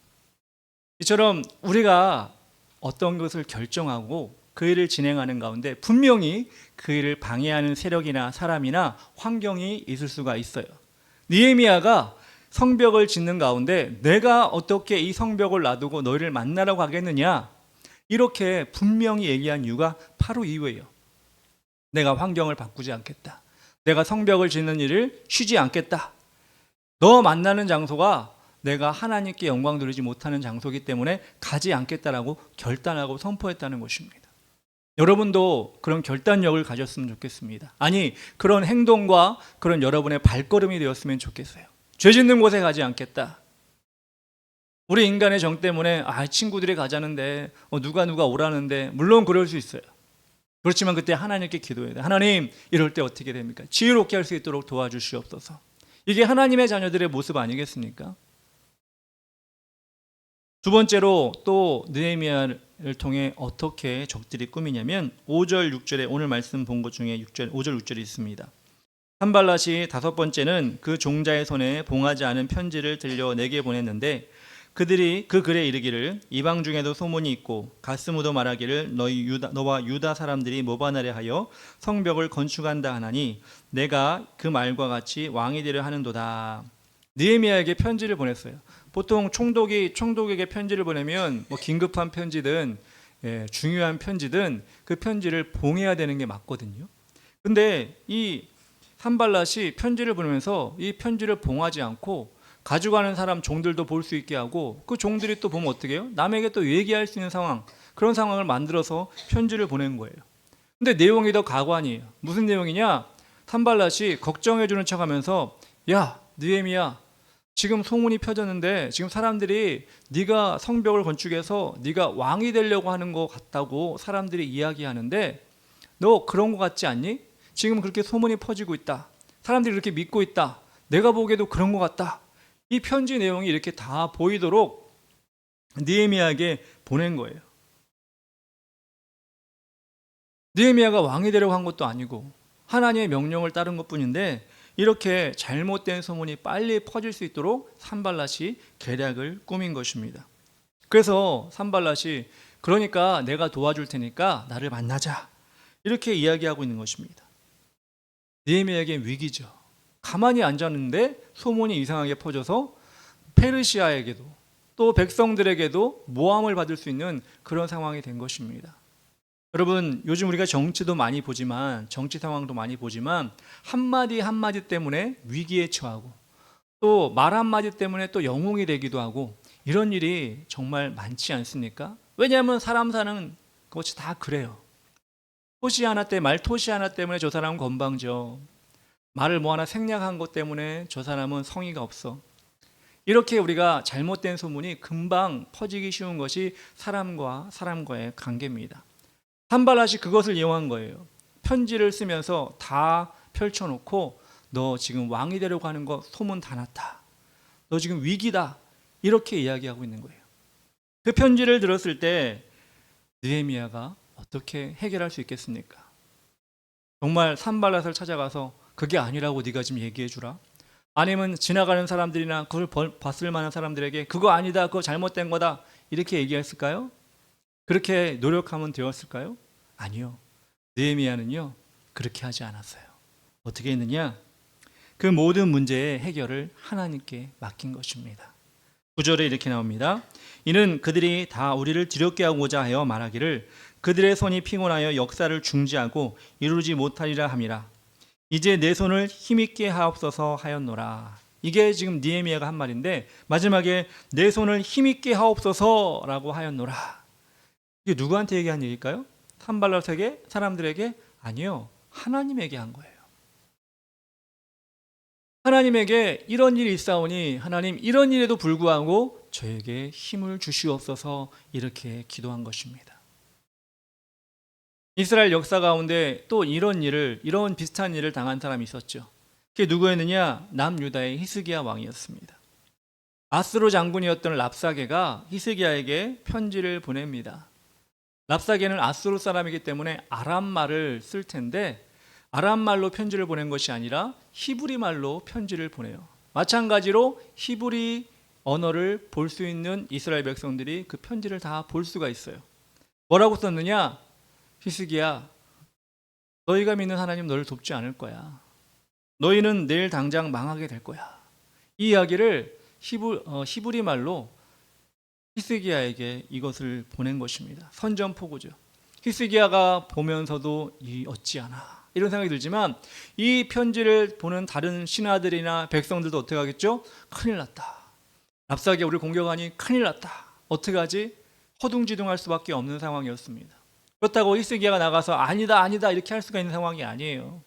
Speaker 1: 이처럼 우리가 어떤 것을 결정하고 그 일을 진행하는 가운데 분명히 그 일을 방해하는 세력이나 사람이나 환경이 있을 수가 있어요. 느헤미야가 성벽을 짓는 가운데 내가 어떻게 이 성벽을 놔두고 너희를 만나러 가겠느냐 이렇게 분명히 얘기한 이유가 바로 이유예요. 내가 환경을 바꾸지 않겠다. 내가 성벽을 짓는 일을 쉬지 않겠다. 너 만나는 장소가 내가 하나님께 영광 돌리지 못하는 장소이기 때문에 가지 않겠다라고 결단하고 선포했다는 것입니다. 여러분도 그런 결단력을 가졌으면 좋겠습니다. 아니 그런 행동과 그런 여러분의 발걸음이 되었으면 좋겠어요. 죄 짓는 곳에 가지 않겠다. 우리 인간의 정 때문에 친구들이 가자는데 누가 오라는데 물론 그럴 수 있어요. 그렇지만 그때 하나님께 기도해야 돼요. 하나님 이럴 때 어떻게 됩니까? 지혜롭게 할 수 있도록 도와주시옵소서. 이게 하나님의 자녀들의 모습 아니겠습니까? 두 번째로 또 느헤미야를 통해 어떻게 적들이 꾸미냐면 5절 6절에 오늘 말씀 본 것 중에 5절 6절이 있습니다. 산발랏이 다섯 번째는 그 종자의 손에 봉하지 않은 편지를 들려 내게 보냈는데 그들이 그 글에 이르기를 이방 중에도 소문이 있고 가스무도 말하기를 너와 유다 사람들이 모반하려 하여 성벽을 건축한다 하나니 내가 그 말과 같이 왕이 되려 하는도다. 느헤미야에게 편지를 보냈어요. 보통 총독에게 편지를 보내면 뭐 긴급한 편지든 중요한 편지든 그 편지를 봉해야 되는 게 맞거든요. 근데 이 산발랏이 편지를 보내면서 이 편지를 봉하지 않고 가져가는 사람 종들도 볼 수 있게 하고 그 종들이 또 보면 어떻게 해요? 남에게 또 얘기할 수 있는 상황 그런 상황을 만들어서 편지를 보낸 거예요. 근데 내용이 더 가관이에요. 무슨 내용이냐? 산발랏이 걱정해주는 척하면서 야 느헤미야 지금 소문이 펴졌는데 지금 사람들이 네가 성벽을 건축해서 네가 왕이 되려고 하는 것 같다고 사람들이 이야기하는데 너 그런 것 같지 않니? 지금 그렇게 소문이 퍼지고 있다. 사람들이 그렇게 믿고 있다. 내가 보기에도 그런 것 같다. 이 편지 내용이 이렇게 다 보이도록 느헤미야에게 보낸 거예요. 느헤미야가 왕이 되려고 한 것도 아니고 하나님의 명령을 따른 것뿐인데 이렇게 잘못된 소문이 빨리 퍼질 수 있도록 산발랏이 계략을 꾸민 것입니다. 그래서 산발랏이 그러니까 내가 도와줄 테니까 나를 만나자 이렇게 이야기하고 있는 것입니다. 느헤미야에겐 위기죠. 가만히 앉았는데 소문이 이상하게 퍼져서 페르시아에게도 또 백성들에게도 모함을 받을 수 있는 그런 상황이 된 것입니다. 여러분 요즘 우리가 정치도 많이 보지만 정치 상황도 많이 보지만 한마디 한마디 때문에 위기에 처하고 또 말 한마디 때문에 또 영웅이 되기도 하고 이런 일이 정말 많지 않습니까? 왜냐하면 사람 사는 것이 다 그래요. 말토시 하나 때문에 저 사람은 건방져. 말을 뭐 하나 생략한 것 때문에 저 사람은 성의가 없어. 이렇게 우리가 잘못된 소문이 금방 퍼지기 쉬운 것이 사람과 사람과의 관계입니다. 산발랏이 그것을 이용한 거예요. 편지를 쓰면서 다 펼쳐놓고 너 지금 왕이 되려고 하는 거 소문 다 났다. 너 지금 위기다. 이렇게 이야기하고 있는 거예요. 그 편지를 들었을 때 느헤미야가 어떻게 해결할 수 있겠습니까? 정말 산발랏을 찾아가서 그게 아니라고 네가 지금 얘기해 주라. 아니면 지나가는 사람들이나 그걸 봤을 만한 사람들에게 그거 아니다. 그거 잘못된 거다. 이렇게 얘기했을까요? 그렇게 노력하면 되었을까요? 아니요. 느헤미야는요 그렇게 하지 않았어요. 어떻게 했느냐? 그 모든 문제의 해결을 하나님께 맡긴 것입니다. 9절에 이렇게 나옵니다. 이는 그들이 다 우리를 두렵게 하고자 하여 말하기를 그들의 손이 피곤하여 역사를 중지하고 이루지 못하리라 함이라. 이제 내 손을 힘있게 하옵소서 하였노라. 이게 지금 느헤미야가 한 말인데 마지막에 내 손을 힘있게 하옵소서라고 하였노라. 이게 누구한테 얘기한 얘기일까요? 산발랏에게, 사람들에게? 아니요, 하나님에게 한 거예요. 하나님에게 이런 일이 있사오니 하나님 이런 일에도 불구하고 저에게 힘을 주시옵소서 이렇게 기도한 것입니다. 이스라엘 역사 가운데 또 이런 비슷한 일을 당한 사람이 있었죠. 그게 누구였느냐? 남유다의 히스기야 왕이었습니다. 아스로 장군이었던 랍사게가 히스기야에게 편지를 보냅니다. 랍사게는 아스로 사람이기 때문에 아람말을 쓸 텐데 아람말로 편지를 보낸 것이 아니라 히브리 말로 편지를 보내요. 마찬가지로 히브리 언어를 볼 수 있는 이스라엘 백성들이 그 편지를 다 볼 수가 있어요. 뭐라고 썼느냐? 히스기야, 너희가 믿는 하나님 너를 돕지 않을 거야. 너희는 내일 당장 망하게 될 거야. 이 이야기를 히브리 말로 히스기야에게 이것을 보낸 것입니다. 선전포고죠. 히스기야가 보면서도 어찌하나 이런 생각이 들지만 이 편지를 보는 다른 신하들이나 백성들도 어떻게 하겠죠? 큰일 났다. 랍사게 우리를 공격하니 큰일 났다. 어떻게 하지? 허둥지둥할 수밖에 없는 상황이었습니다. 그렇다고 히스기야가 나가서 아니다 이렇게 할 수가 있는 상황이 아니에요.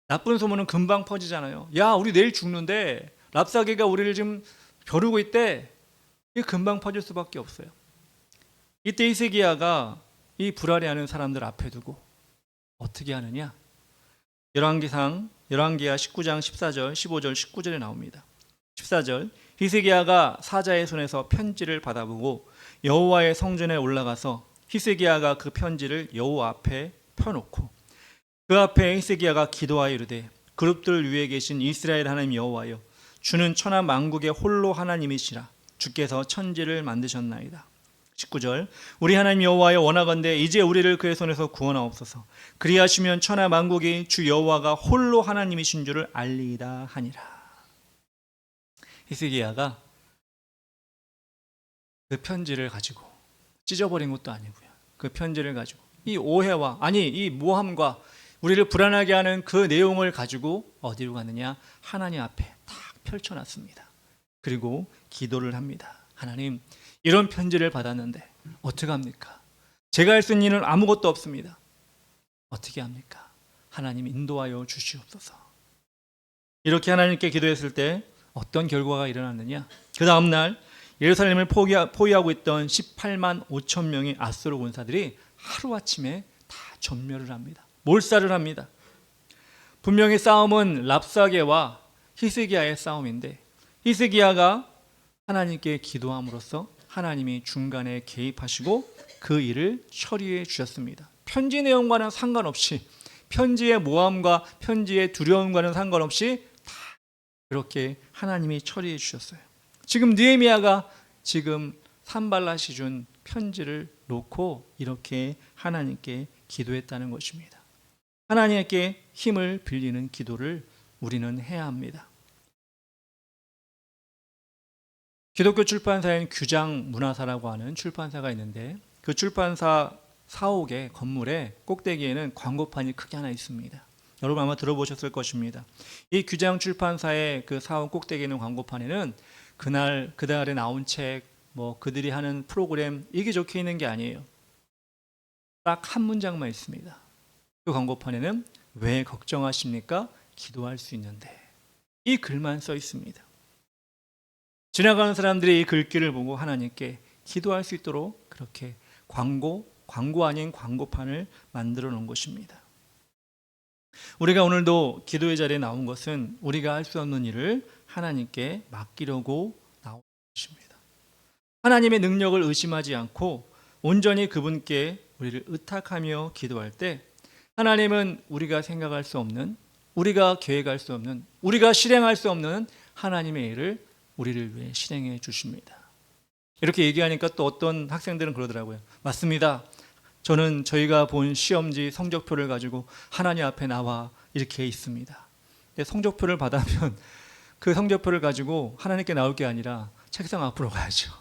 Speaker 1: 나쁜 소문은 금방 퍼지잖아요. 야, 우리 내일 죽는데 랍사게가 우리를 지금 벼르고 있대. 이게 금방 퍼질 수밖에 없어요. 이때 히스기야가 이 불알해하는 사람들 앞에 두고 어떻게 하느냐? 열왕기하 19장 14절, 15절, 19절에 나옵니다. 14절, 히스기야가 사자의 손에서 편지를 받아보고 여호와의 성전에 올라가서 히스기야가 그 편지를 여호와 앞에 펴놓고 그 앞에 히스기야가 기도하여 이르되 그룹들 위에 계신 이스라엘 하나님 여호와여, 주는 천하 만국의 홀로 하나님이시라. 주께서 천지를 만드셨나이다. 19절, 우리 하나님 여호와여, 원하건대 이제 우리를 그의 손에서 구원하옵소서. 그리하시면 천하 만국이 주 여호와가 홀로 하나님이신 줄을 알리이다 하니라. 히스기야가 그 편지를 가지고 찢어버린 것도 아니고요. 그 편지를 가지고 이 오해와 이 모함과 우리를 불안하게 하는 그 내용을 가지고 어디로 가느냐? 하나님 앞에 딱 펼쳐놨습니다. 그리고 기도를 합니다. 하나님, 이런 편지를 받았는데 어떻게 합니까? 제가 할 수 있는 일은 아무것도 없습니다. 어떻게 합니까? 하나님 인도하여 주시옵소서. 이렇게 하나님께 기도했을 때 어떤 결과가 일어났느냐? 그 다음날 예루살렘을 포위하고 있던 18만 5천 명의 아수르 군사들이 하루아침에 다 전멸을 합니다. 몰살을 합니다. 분명히 싸움은 랍사게와 히스기야의 싸움인데 히스기야가 하나님께 기도함으로써 하나님이 중간에 개입하시고 그 일을 처리해 주셨습니다. 편지 내용과는 상관없이, 편지의 모함과 편지의 두려움과는 상관없이 다 그렇게 하나님이 처리해 주셨어요. 지금 느헤미야가 지금 산발랏이 준 편지를 놓고 이렇게 하나님께 기도했다는 것입니다. 하나님께 힘을 빌리는 기도를 우리는 해야 합니다. 기독교 출판사인 규장 문화사라고 하는 출판사가 있는데 그 출판사 사옥의 건물의 꼭대기에는 광고판이 크게 하나 있습니다. 여러분 아마 들어보셨을 것입니다. 이 규장 출판사의 그 사옥 꼭대기에 있는 광고판에는 그날에 나온 책, 그들이 하는 프로그램 이게 적혀 있는 게 아니에요. 딱 한 문장만 있습니다. 그 광고판에는 왜 걱정하십니까? 기도할 수 있는데. 이 글만 써 있습니다. 지나가는 사람들이 이 글귀를 보고 하나님께 기도할 수 있도록 그렇게 광고 아닌 광고판을 만들어 놓은 것입니다. 우리가 오늘도 기도의 자리에 나온 것은 우리가 할 수 없는 일을 하나님께 맡기려고 나온 것입니다. 하나님의 능력을 의심하지 않고 온전히 그분께 우리를 의탁하며 기도할 때 하나님은 우리가 생각할 수 없는, 우리가 계획할 수 없는, 우리가 실행할 수 없는 하나님의 일을 우리를 위해 실행해 주십니다. 이렇게 얘기하니까 또 어떤 학생들은 그러더라고요. 맞습니다. 저는 저희가 본 시험지 성적표를 가지고 하나님 앞에 나와 이렇게 있습니다. 성적표를 받으면 그 성적표를 가지고 하나님께 나올 게 아니라 책상 앞으로 가야죠.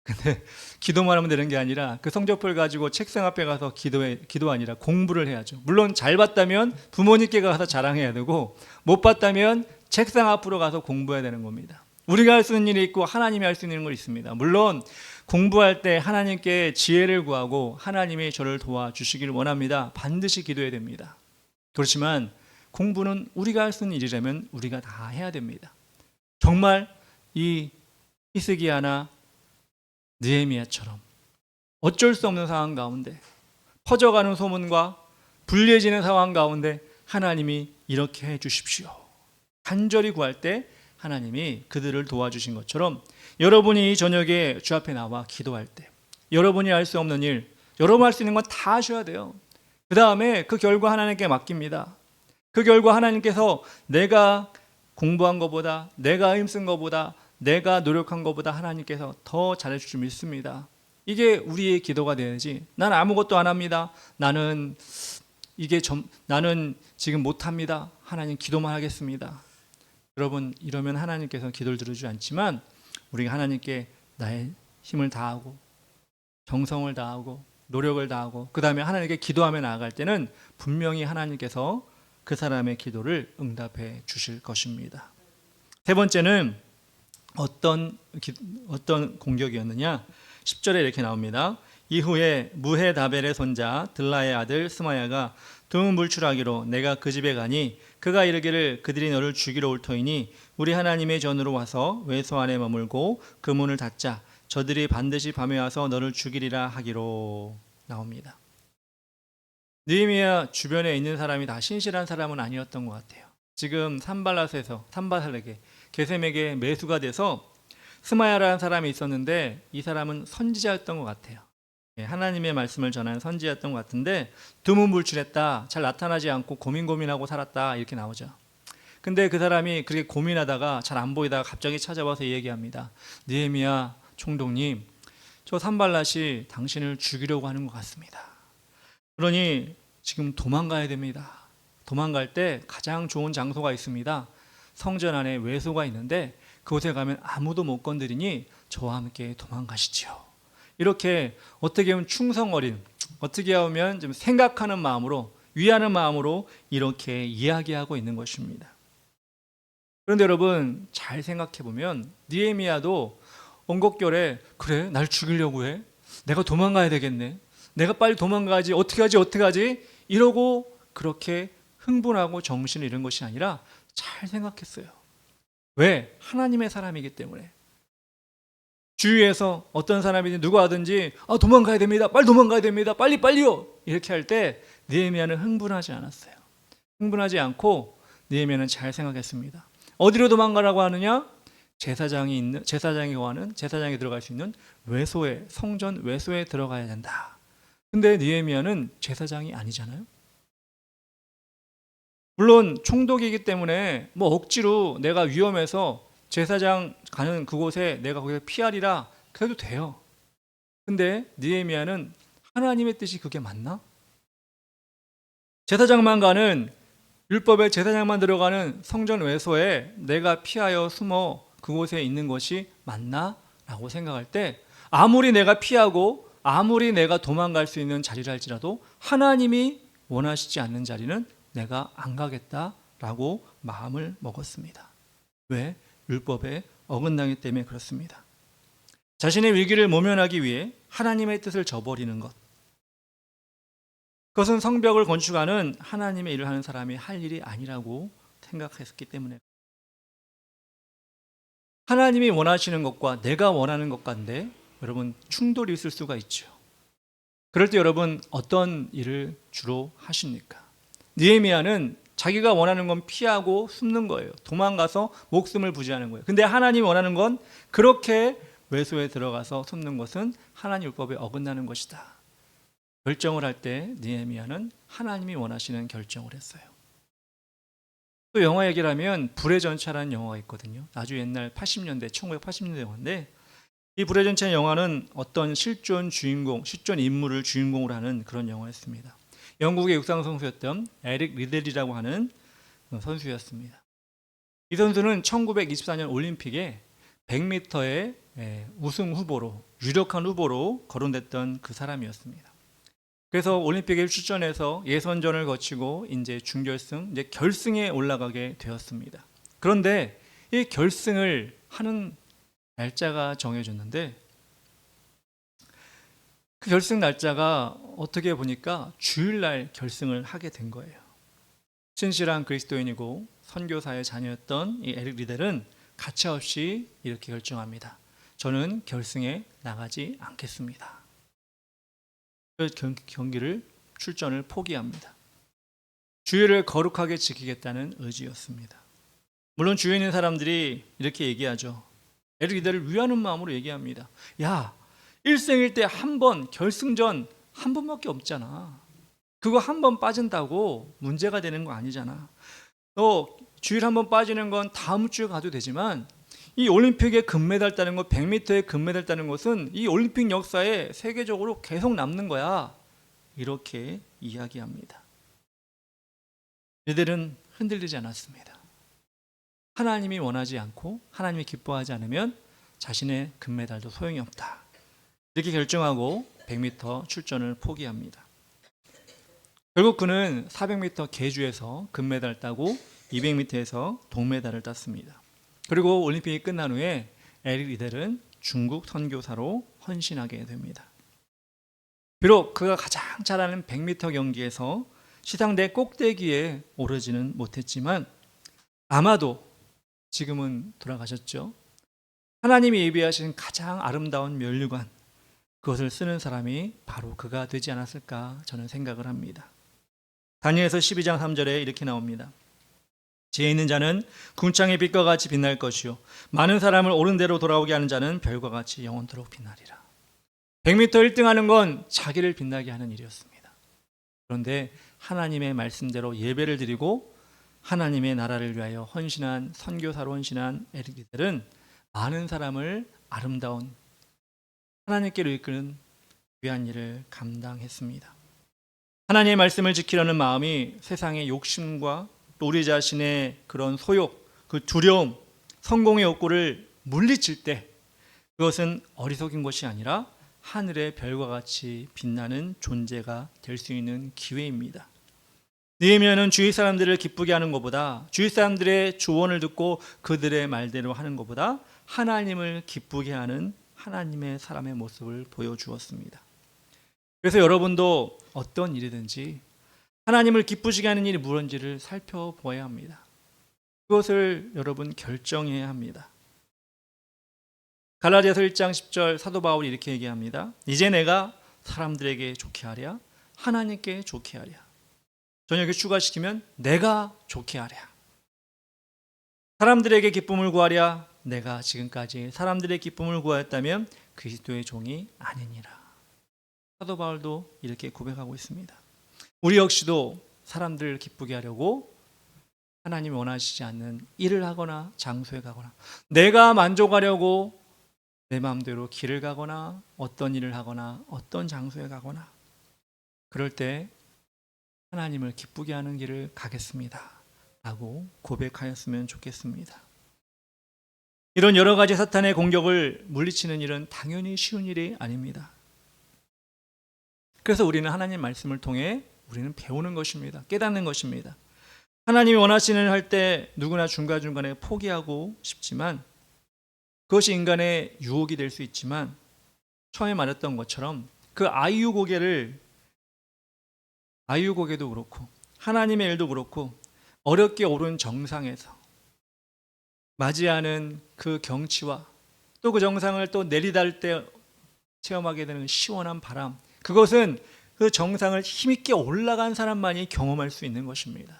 Speaker 1: 근데 기도만 하면 되는 게 아니라 그 성적표를 가지고 책상 앞에 가서 기도 아니라 공부를 해야죠. 물론 잘 봤다면 부모님께 가서 자랑해야 되고 못 봤다면 책상 앞으로 가서 공부해야 되는 겁니다. 우리가 할 수 있는 일이 있고 하나님이 할 수 있는 걸 있습니다. 물론 공부할 때 하나님께 지혜를 구하고 하나님이 저를 도와주시기를 원합니다. 반드시 기도해야 됩니다. 그렇지만 공부는 우리가 할 수 있는 일이라면 우리가 다 해야 됩니다. 정말 이 히스기야나 느헤미야처럼 어쩔 수 없는 상황 가운데 퍼져가는 소문과 불리해지는 상황 가운데 하나님이 이렇게 해 주십시오. 간절히 구할 때 하나님이 그들을 도와주신 것처럼 여러분이 이 저녁에 주 앞에 나와 기도할 때 여러분이 할 수 없는 일, 여러분 할 수 있는 건 다 하셔야 돼요. 그 다음에 그 결과 하나님께 맡깁니다. 그 결과 하나님께서 내가 공부한 것보다, 내가 힘쓴 것보다, 내가 노력한 것보다 하나님께서 더 잘해줄 줄 믿습니다. 이게 우리의 기도가 되야지. 난 아무것도 안 합니다. 나는 지금 못합니다. 하나님 기도만 하겠습니다. 여러분, 이러면 하나님께서 기도를 들어주지 않지만 우리가 하나님께 나의 힘을 다하고 정성을 다하고 노력을 다하고 그 다음에 하나님께 기도하며 나아갈 때는 분명히 하나님께서 그 사람의 기도를 응답해 주실 것입니다. 세 번째는 어떤 공격이었느냐? 10절에 이렇게 나옵니다. 이후에 무헤다벨의 손자 들라의 아들 스마야가 두문 불출하기로 내가 그 집에 가니 그가 이르기를 그들이 너를 죽이러 올 터이니 우리 하나님의 전으로 와서 외소 안에 머물고 그 문을 닫자. 저들이 반드시 밤에 와서 너를 죽이리라 하기로 나옵니다. 느헤미야 주변에 있는 사람이 다 신실한 사람은 아니었던 것 같아요. 지금 산발락에게 게셈에게 매수가 돼서 스마야라는 사람이 있었는데 이 사람은 선지자였던 것 같아요. 하나님의 말씀을 전하는 선지자였던 것 같은데 두문불출했다. 잘 나타나지 않고 고민하고 살았다. 이렇게 나오죠. 근데 그 사람이 그렇게 고민하다가 잘 안 보이다가 갑자기 찾아와서 얘기합니다. 느헤미야 총독님, 저 산발랏이 당신을 죽이려고 하는 것 같습니다. 그러니 지금 도망가야 됩니다. 도망갈 때 가장 좋은 장소가 있습니다. 성전 안에 외소가 있는데 그곳에 가면 아무도 못 건드리니 저와 함께 도망가시지요. 이렇게 어떻게 보면 충성 어린, 어떻게 보면 좀 생각하는 마음으로, 위하는 마음으로 이렇게 이야기하고 있는 것입니다. 그런데 여러분 잘 생각해 보면 느헤미야도 언곡결에 그래 날 죽이려고 해? 내가 도망가야 되겠네. 내가 빨리 도망가야지. 어떻게 하지? 이러고 그렇게 흥분하고 정신을 잃은 것이 아니라 잘 생각했어요. 왜? 하나님의 사람이기 때문에. 주위에서 어떤 사람이든 누가 하든지 도망가야 됩니다. 빨리 도망가야 됩니다. 빨리요. 이렇게 할 때 느헤미야는 흥분하지 않았어요. 흥분하지 않고 느헤미야는 잘 생각했습니다. 어디로 도망가라고 하느냐? 제사장이 들어갈 수 있는 외소에, 성전 외소에 들어가야 된다. 근데 느헤미야는 제사장이 아니잖아요. 물론 총독이기 때문에 억지로 내가 위험해서 제사장 가는 그곳에 내가 거기서 피하리라 그래도 돼요. 근데 느헤미야는 하나님의 뜻이 그게 맞나? 제사장만 가는 율법의 제사장만 들어가는 성전 외소에 내가 피하여 숨어 그곳에 있는 것이 맞나? 라고 생각할 때 아무리 내가 피하고 아무리 내가 도망갈 수 있는 자리를 할지라도 하나님이 원하시지 않는 자리는 내가 안 가겠다라고 마음을 먹었습니다. 왜? 율법에 어긋나기 때문에 그렇습니다. 자신의 위기를 모면하기 위해 하나님의 뜻을 저버리는 것. 그것은 성벽을 건축하는 하나님의 일을 하는 사람이 할 일이 아니라고 생각했기 때문에. 하나님이 원하시는 것과 내가 원하는 것 간데 여러분 충돌이 있을 수가 있죠. 그럴 때 여러분 어떤 일을 주로 하십니까? 느헤미야는 자기가 원하는 건 피하고 숨는 거예요. 도망가서 목숨을 부지하는 거예요. 근데 하나님이 원하는 건 그렇게 외소에 들어가서 숨는 것은 하나님 율법에 어긋나는 것이다. 결정을 할 때 느헤미야는 하나님이 원하시는 결정을 했어요. 또 영화 얘기를 하면 불의 전차라는 영화가 있거든요. 아주 옛날 80년대, 1980년대 영화인데 이 불의 전차 영화는 어떤 실존 인물을 주인공으로 하는 그런 영화였습니다. 영국의 육상 선수였던 에릭 리들리라고 하는 선수였습니다. 이 선수는 1924년 올림픽에 100m의 우승 후보로, 유력한 후보로 거론됐던 그 사람이었습니다. 그래서 올림픽에 출전해서 예선전을 거치고 이제 준결승, 이제 결승에 올라가게 되었습니다. 그런데 이 결승을 하는 날짜가 정해졌는데 그 결승 날짜가 어떻게 보니까 주일날 결승을 하게 된 거예요. 신실한 그리스도인이고 선교사의 자녀였던 이 에릭 리델은 가차없이 이렇게 결정합니다. 저는 결승에 나가지 않겠습니다. 그 경기를 출전을 포기합니다. 주일을 거룩하게 지키겠다는 의지였습니다. 물론 주위에 있는 사람들이 이렇게 얘기하죠. 에릭 리델을 위하는 마음으로 얘기합니다. 야, 일생일 때 한 번, 결승전 한 번밖에 없잖아. 그거 한 번 빠진다고 문제가 되는 거 아니잖아. 너 주일 한 번 빠지는 건 다음 주에 가도 되지만 이 올림픽에 금메달 따는 것, 100m에 금메달 따는 것은 이 올림픽 역사에 세계적으로 계속 남는 거야. 이렇게 이야기합니다. 이들은 흔들리지 않았습니다. 하나님이 원하지 않고 하나님이 기뻐하지 않으면 자신의 금메달도 소용이 없다. 이렇게 결정하고 100m 출전을 포기합니다. 결국 그는 400m 계주에서 금메달을 따고 200m에서 동메달을 땄습니다. 그리고 올림픽이 끝난 후에 에릭 리델은 중국 선교사로 헌신하게 됩니다. 비록 그가 가장 잘하는 100m 경기에서 시상대 꼭대기에 오르지는 못했지만 아마도 지금은 돌아가셨죠. 하나님이 예비하신 가장 아름다운 면류관, 그것을 쓰는 사람이 바로 그가 되지 않았을까 저는 생각을 합니다. 다니엘서 12장 3절에 이렇게 나옵니다. 지혜 있는 자는 궁창의 빛과 같이 빛날 것이요 많은 사람을 옳은 대로 돌아오게 하는 자는 별과 같이 영원토록 빛나리라. 100m 1등하는 건 자기를 빛나게 하는 일이었습니다. 그런데 하나님의 말씀대로 예배를 드리고 하나님의 나라를 위하여 헌신한 선교사로 헌신한 에릭 리델은 많은 사람을 아름다운 하나님께로 이끄는 귀한 일을 감당했습니다. 하나님의 말씀을 지키려는 마음이 세상의 욕심과 또 우리 자신의 그런 소욕, 그 두려움, 성공의 욕구를 물리칠 때 그것은 어리석인 것이 아니라 하늘의 별과 같이 빛나는 존재가 될 수 있는 기회입니다. 느헤미야는 주위 사람들을 기쁘게 하는 것보다 주위 사람들의 조언을 듣고 그들의 말대로 하는 것보다 하나님을 기쁘게 하는 하나님의 사람의 모습을 보여주었습니다. 그래서 여러분도 어떤 일이든지 하나님을 기쁘시게 하는 일이 무엇인지를 살펴보아야 합니다. 그것을 여러분 결정해야 합니다. 갈라디아서 1장 10절 사도 바울이 이렇게 얘기합니다. 이제 내가 사람들에게 좋게 하랴 하나님께 좋게 하랴. 저녁에 추가시키면 내가 좋게 하랴. 사람들에게 기쁨을 구하랴. 내가 지금까지 사람들의 기쁨을 구하였다면 그리스도의 종이 아니니라. 사도 바울도 이렇게 고백하고 있습니다. 우리 역시도 사람들을 기쁘게 하려고 하나님이 원하시지 않는 일을 하거나 장소에 가거나 내가 만족하려고 내 마음대로 길을 가거나 어떤 일을 하거나 어떤 장소에 가거나 그럴 때 하나님을 기쁘게 하는 길을 가겠습니다 라고 고백하였으면 좋겠습니다. 이런 여러 가지 사탄의 공격을 물리치는 일은 당연히 쉬운 일이 아닙니다. 그래서 우리는 하나님 말씀을 통해 우리는 배우는 것입니다. 깨닫는 것입니다. 하나님이 원하시는 일 할 때 누구나 중간중간에 포기하고 싶지만 그것이 인간의 유혹이 될 수 있지만 처음에 말했던 것처럼 그 아이유고개도 그렇고 하나님의 일도 그렇고 어렵게 오른 정상에서 맞이하는 그 경치와 또 그 정상을 또 내리달 때 체험하게 되는 시원한 바람, 그것은 그 정상을 힘있게 올라간 사람만이 경험할 수 있는 것입니다.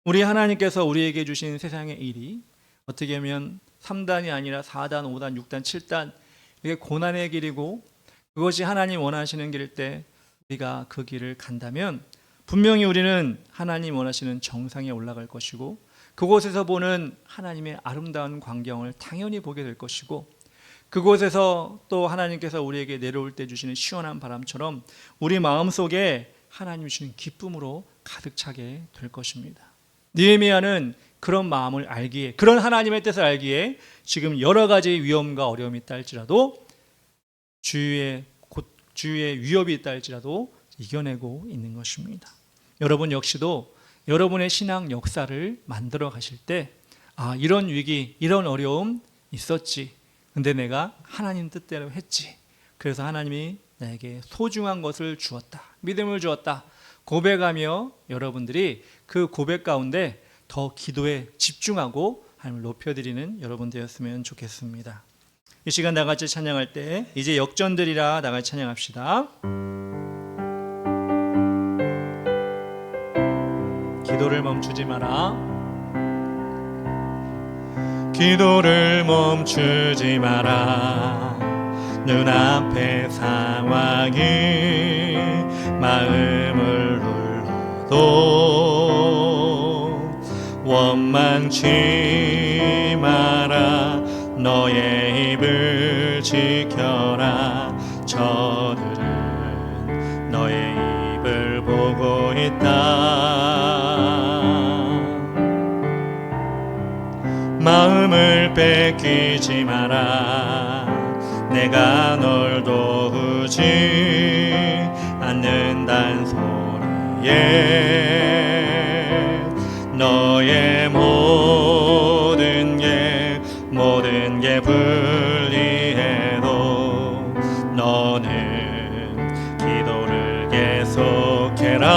Speaker 1: 우리 하나님께서 우리에게 주신 세상의 일이 어떻게 하면 3단이 아니라 4단, 5단, 6단, 7단 이게 고난의 길이고 그것이 하나님 원하시는 길일 때 우리가 그 길을 간다면 분명히 우리는 하나님 원하시는 정상에 올라갈 것이고 그곳에서 보는 하나님의 아름다운 광경을 당연히 보게 될 것이고 그곳에서 또 하나님께서 우리에게 내려올 때 주시는 시원한 바람처럼 우리 마음속에 하나님 주시는 기쁨으로 가득 차게 될 것입니다. 느헤미야는 그런 마음을 알기에, 그런 하나님의 뜻을 알기에 지금 여러 가지 위험과 어려움이 있다 할지라도, 주위에 위협이 있다 할지라도 이겨내고 있는 것입니다. 여러분 역시도 여러분의 신앙 역사를 만들어 가실 때, 이런 위기, 이런 어려움 있었지. 근데 내가 하나님 뜻대로 했지. 그래서 하나님이 나에게 소중한 것을 주었다, 믿음을 주었다 고백하며 여러분들이 그 고백 가운데 더 기도에 집중하고 하나님을 높여드리는 여러분 되었으면 좋겠습니다. 이 시간 다 같이 찬양할 때 이제 역전들이라 다 같이 찬양합시다. 기도를 멈추지 마라. 기도를 멈추지 마라. 눈앞의 상황이 마음을 눌러도 원망치 마라. 너의 입을 지켜라. 저들은 너의 입을 보고 있다. 마음을 뺏기지 마라. 내가 널 도우지 않는단 소리에 너의 모든 게 불리해도 너는 기도를 계속해라.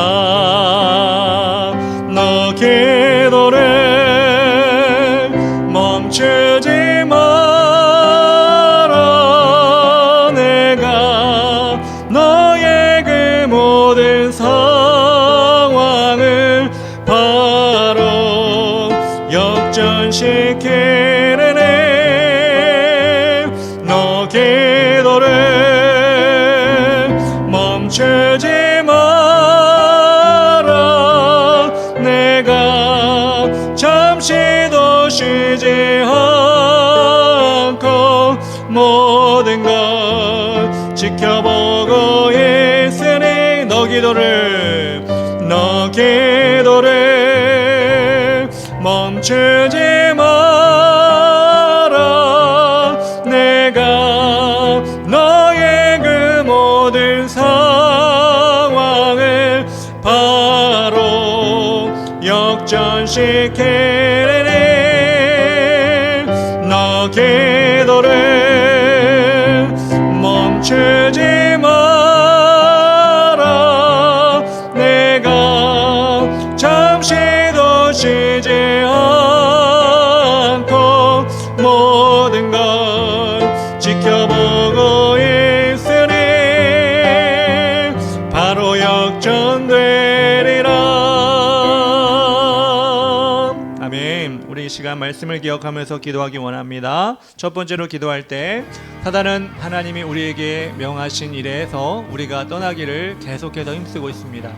Speaker 1: 너 기도를 멈추지 마라. 내가 너의 그 모든 상황을 바로 역전시키려네. 너 기도를 멈추지 마라. 내가 잠시도 쉬지 않고 모든 걸 지켜보고 있으니 너 기도를 멈추지 마라. 내가 너의 그 모든 상황을 바로 역전시키리니 너 기도를 멈추지 마라. 내가 잠시도 쉬지 않고 모든 걸 지켜보고 있으니 바로 역전되리라. 아멘. 우리 이 시간 말씀을 기억하면서 기도하기 원합니다. 첫 번째로 기도할 때 사단은 하나님이 우리에게 명하신 일에서 우리가 떠나기를 계속해서 힘쓰고 있습니다.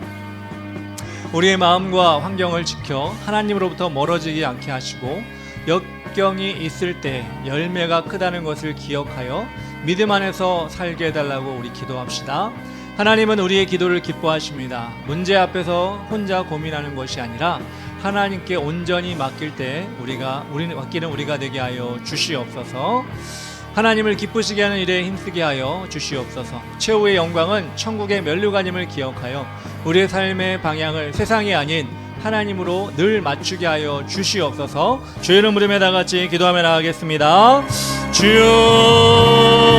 Speaker 1: 우리의 마음과 환경을 지켜 하나님으로부터 멀어지지 않게 하시고 역경이 있을 때 열매가 크다는 것을 기억하여 믿음 안에서 살게 해달라고 우리 기도합시다. 하나님은 우리의 기도를 기뻐하십니다. 문제 앞에서 혼자 고민하는 것이 아니라 하나님께 온전히 맡길 때 맡기는 우리가 되게 하여 주시옵소서. 하나님을 기쁘시게 하는 일에 힘쓰게 하여 주시옵소서. 최후의 영광은 천국의 면류관임을 기억하여 우리의 삶의 방향을 세상이 아닌 하나님으로 늘 맞추게 하여 주시옵소서. 주의 이름 부르며 다 같이 기도하며 나가겠습니다. 주여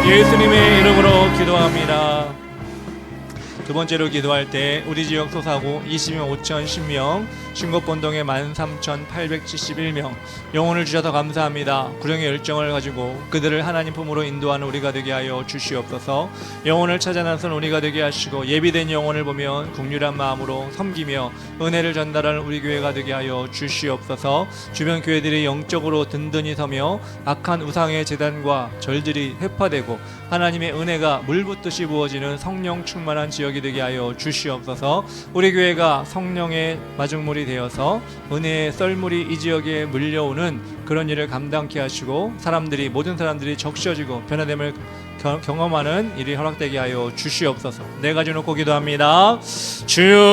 Speaker 1: 예수님의 이름으로 기도합니다. 두 번째로 기도할 때 우리 지역 소사고 20명 5천 10명, 신곡본동에 13,871명 영혼을 주셔서 감사합니다. 구령의 열정을 가지고 그들을 하나님 품으로 인도하는 우리가 되게 하여 주시옵소서. 영혼을 찾아 나선 우리가 되게 하시고 예비된 영혼을 보면 국률한 마음으로 섬기며 은혜를 전달하는 우리 교회가 되게 하여 주시옵소서. 주변 교회들이 영적으로 든든히 서며 악한 우상의 제단과 절들이 회파되고 하나님의 은혜가 물붓듯이 부어지는 성령 충만한 지역이 되게 하여 주시옵소서. 우리 교회가 성령의 마중물이 되어서 은혜의 썰물이 이 지역에 물려오는 그런 일을 감당케 하시고 모든 사람들이 적셔지고 변화됨을 경험하는 일이 허락되게 하여 주시옵소서. 네 가지 놓고 기도합니다. 주여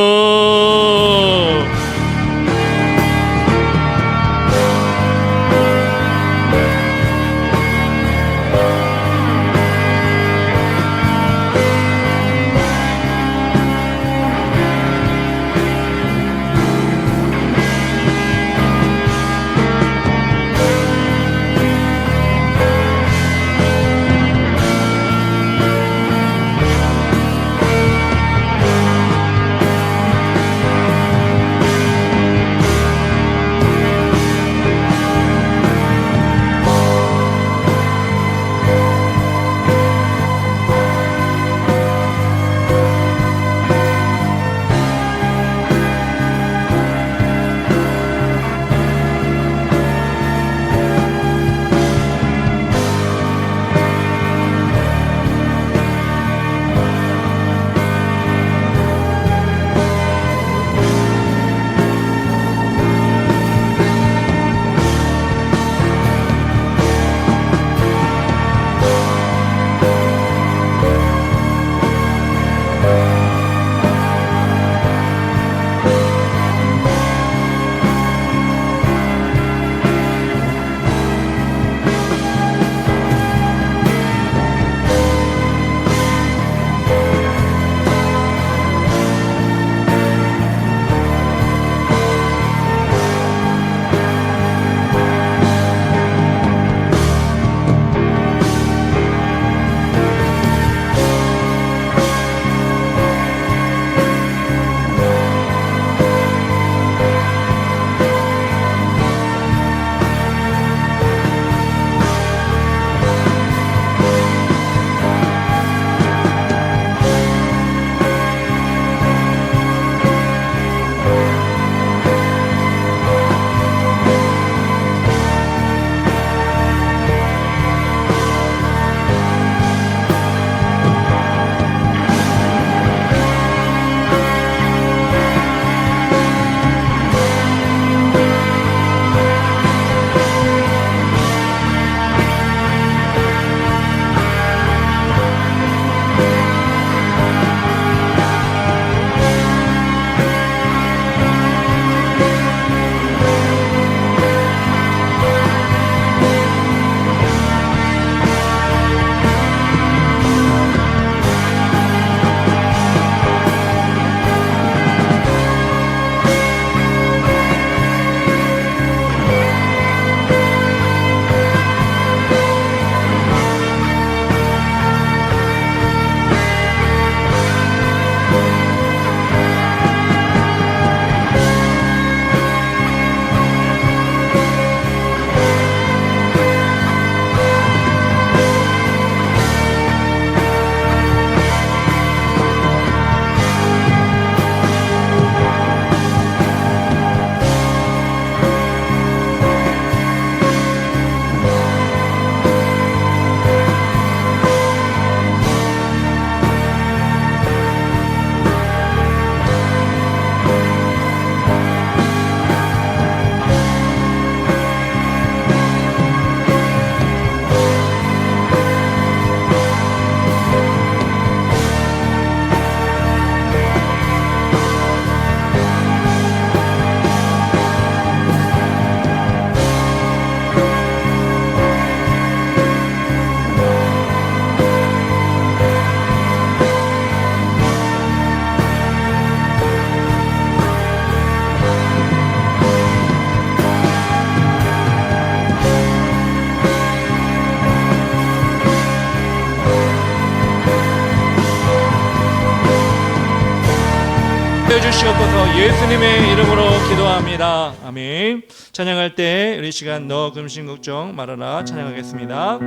Speaker 1: 주시옵소서. 예수님의 이름으로 기도합니다. 아멘. 찬양할 때 우리 시간 너 근심 걱정 말아라 찬양하겠습니다.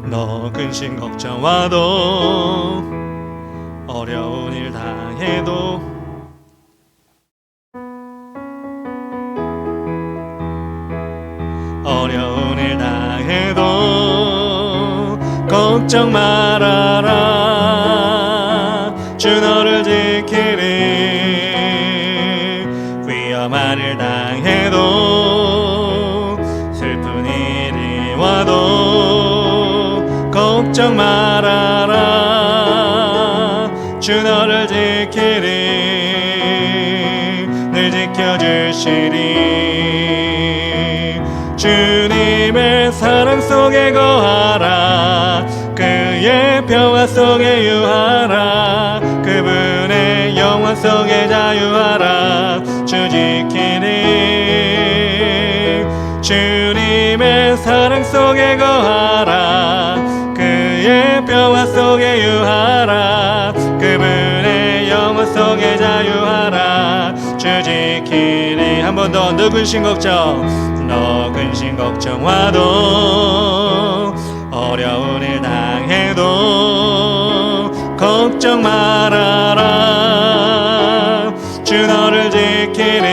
Speaker 1: 너 근심 걱정와도 어려운 일 당해도 어려운 일 당해도 걱정 말아라. 주 너를 지키리. 위험한 일 당해도 슬픈 일이 와도 걱정 말아라. 주 너를 지키리. 늘 지켜주시리. 주님의 사랑 속에 거하라. 그의 평화 속에 유하라. 그분의 영원 속에 자유하라. 주 지키리. 주님의 사랑 속에 거하라. 그의 평화 속에 유하라. 그분의 영원 속에 자유하라. 주 지키리. 한 번 더. 너 근심 걱정, 너 근심 걱정와도 어려운 일 당해도 걱정 말아라. 주 너를 지키리.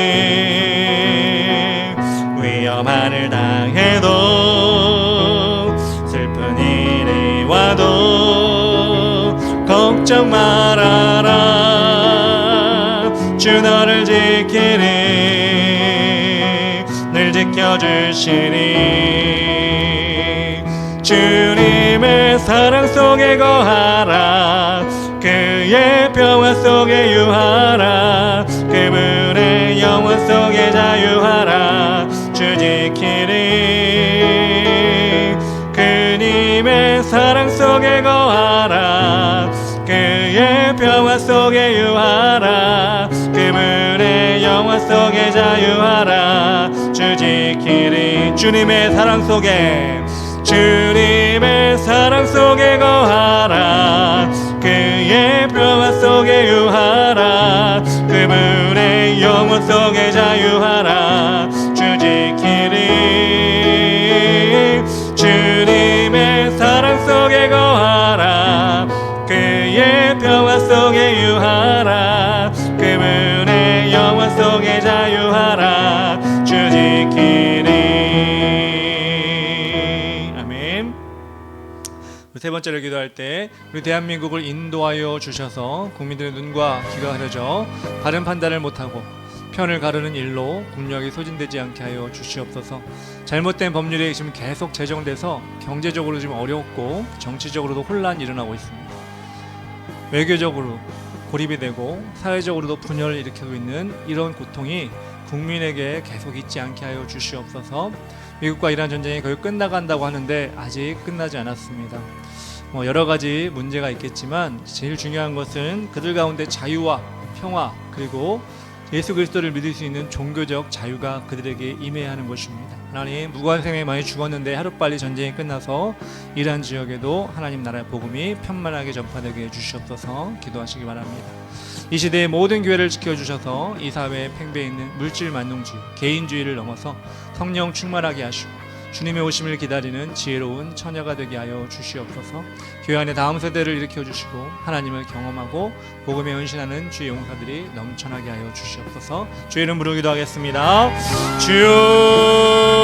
Speaker 1: 위험한 일 당해도 슬픈 일이 와도 걱정 말아라. 주 너를 지키리. 늘 지켜주시니. 주님의 사랑 속에 거하라. 그의 평화 속에 유하라. 그분의 영원 속에 자유하라. 주 지키리. 그님의 사랑 속에 거하라. 그의 평화 속에 유하라. 그분의 영원 속에 자유하라. 주 지키리. 주님의 사랑 속에, 주님의 사랑 속에 거하라. 그의 평화 속에 유하라. 그분의 영원 속에 자유하라. 주 지키리. 주님의 사랑 속에 거하라. 그의 평화 속에 유하라. 그분의 영원 속에 자유하라. 주 지키리. 아멘. 세 번째로 기도할 때 우리 대한민국을 인도하여 주셔서 국민들의 눈과 귀가 가려져 바른 판단을 못하고 편을 가르는 일로 국력이 소진되지 않게 하여 주시옵소서. 잘못된 법률이 지금 계속 제정돼서 경제적으로 지금 어렵고 정치적으로도 혼란이 일어나고 있습니다. 외교적으로 고립이 되고 사회적으로도 분열을 일으키고 있는 이런 고통이 국민에게 계속 있지 않게 하여 주시옵소서. 미국과 이란 전쟁이 거의 끝나간다고 하는데 아직 끝나지 않았습니다. 여러 가지 문제가 있겠지만 제일 중요한 것은 그들 가운데 자유와 평화 그리고 예수 그리스도를 믿을 수 있는 종교적 자유가 그들에게 임해야 하는 것입니다. 하나님, 무고한 생명이 많이 죽었는데 하루빨리 전쟁이 끝나서 이란 지역에도 하나님 나라의 복음이 편만하게 전파되게 해주시옵소서. 기도하시기 바랍니다. 이 시대의 모든 교회를 지켜주셔서 이 사회에 팽배해 있는 물질 만능주의, 개인주의를 넘어서 성령 충만하게 하시고 주님의 오심을 기다리는 지혜로운 처녀가 되게 하여 주시옵소서. 교회 안에 다음 세대를 일으켜주시고 하나님을 경험하고 복음에 헌신하는 주의 용사들이 넘쳐나게 하여 주시옵소서. 주의 이름 부르기도 하겠습니다. 주여.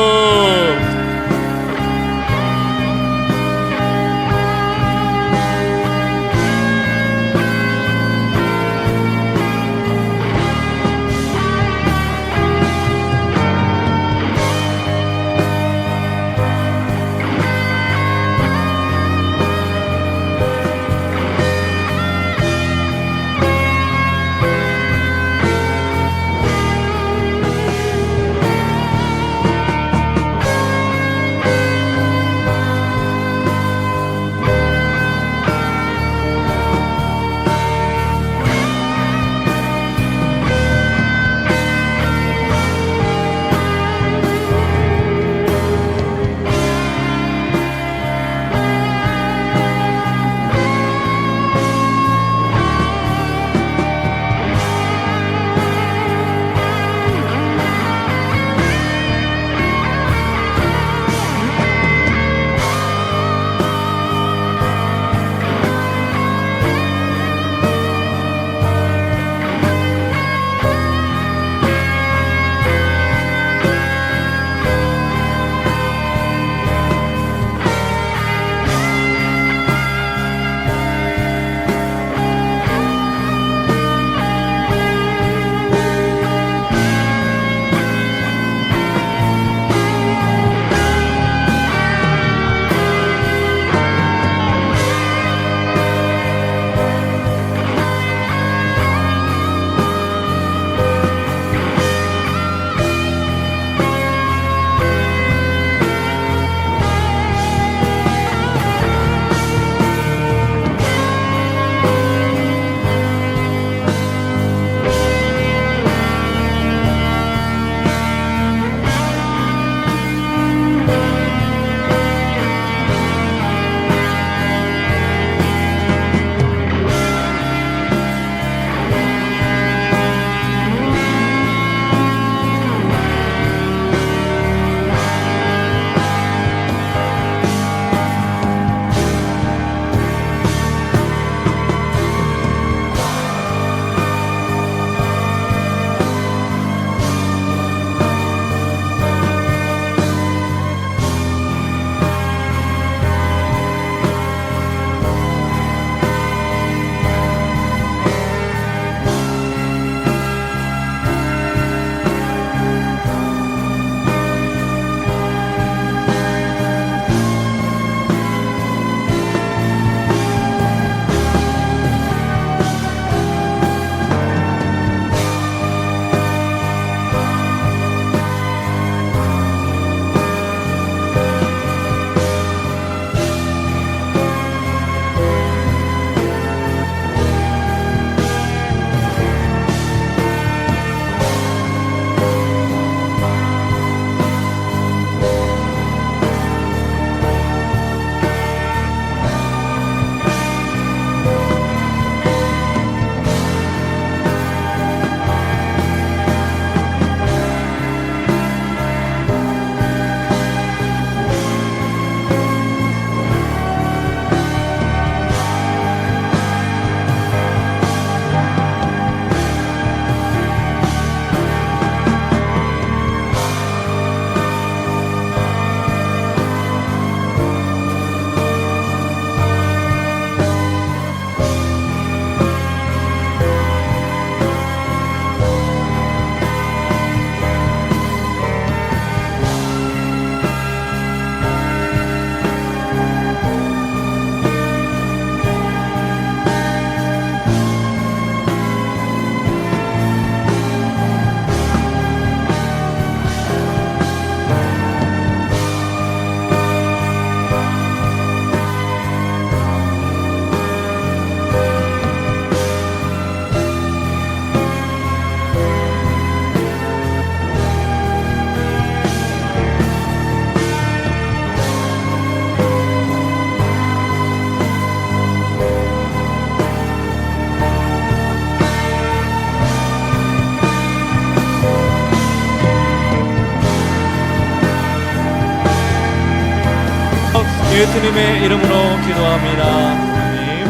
Speaker 1: 예수님의 이름으로 기도합니다. 아멘.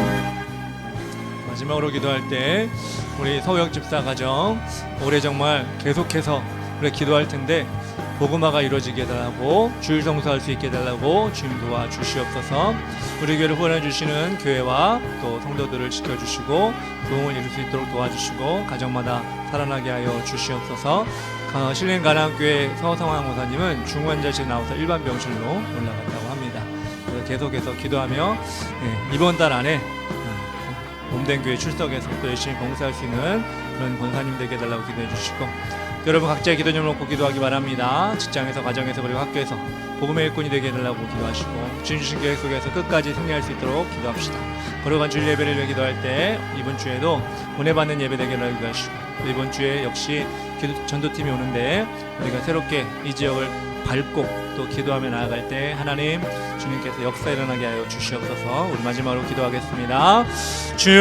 Speaker 1: 마지막으로 기도할 때 우리 서우영 집사 가정 올해 정말 계속해서 우리 기도할 텐데 복음화가 이루어지게 해달라고, 주일 성수할 수 있게 해달라고 주님 도와주시옵소서. 우리 교회를 후원해 주시는 교회와 또 성도들을 지켜주시고 부흥을 이룰 수 있도록 도와주시고 가정마다 살아나게 하여 주시옵소서. 신림 가나안교회 서성황 목사님은 중환자실에 나와서 일반 병실로 올라갔다고 합니다. 그래서 계속해서 기도하며 이번 달 안에 몸된 교회 출석해서 또 열심히 봉사할 수 있는 그런 권사님 되게 해달라고 기도해 주시고, 여러분 각자의 기도 좀 놓고 기도하기 바랍니다. 직장에서, 가정에서, 그리고 학교에서 복음의 일꾼이 되게 해달라고 기도하시고, 주님 주신 계획 속에서 끝까지 승리할 수 있도록 기도합시다. 거룩한 주일 예배를 위해 기도할 때 이번 주에도 은혜받는 예배 되게 해달라고 기도하시고, 이번 주에 역시 전도팀이 오는데 우리가 새롭게 이 지역을 밟고 또 기도하며 나아갈 때 하나님 주님께서 역사 일어나게 하여 주시옵소서. 우리 마지막으로 기도하겠습니다. 주여,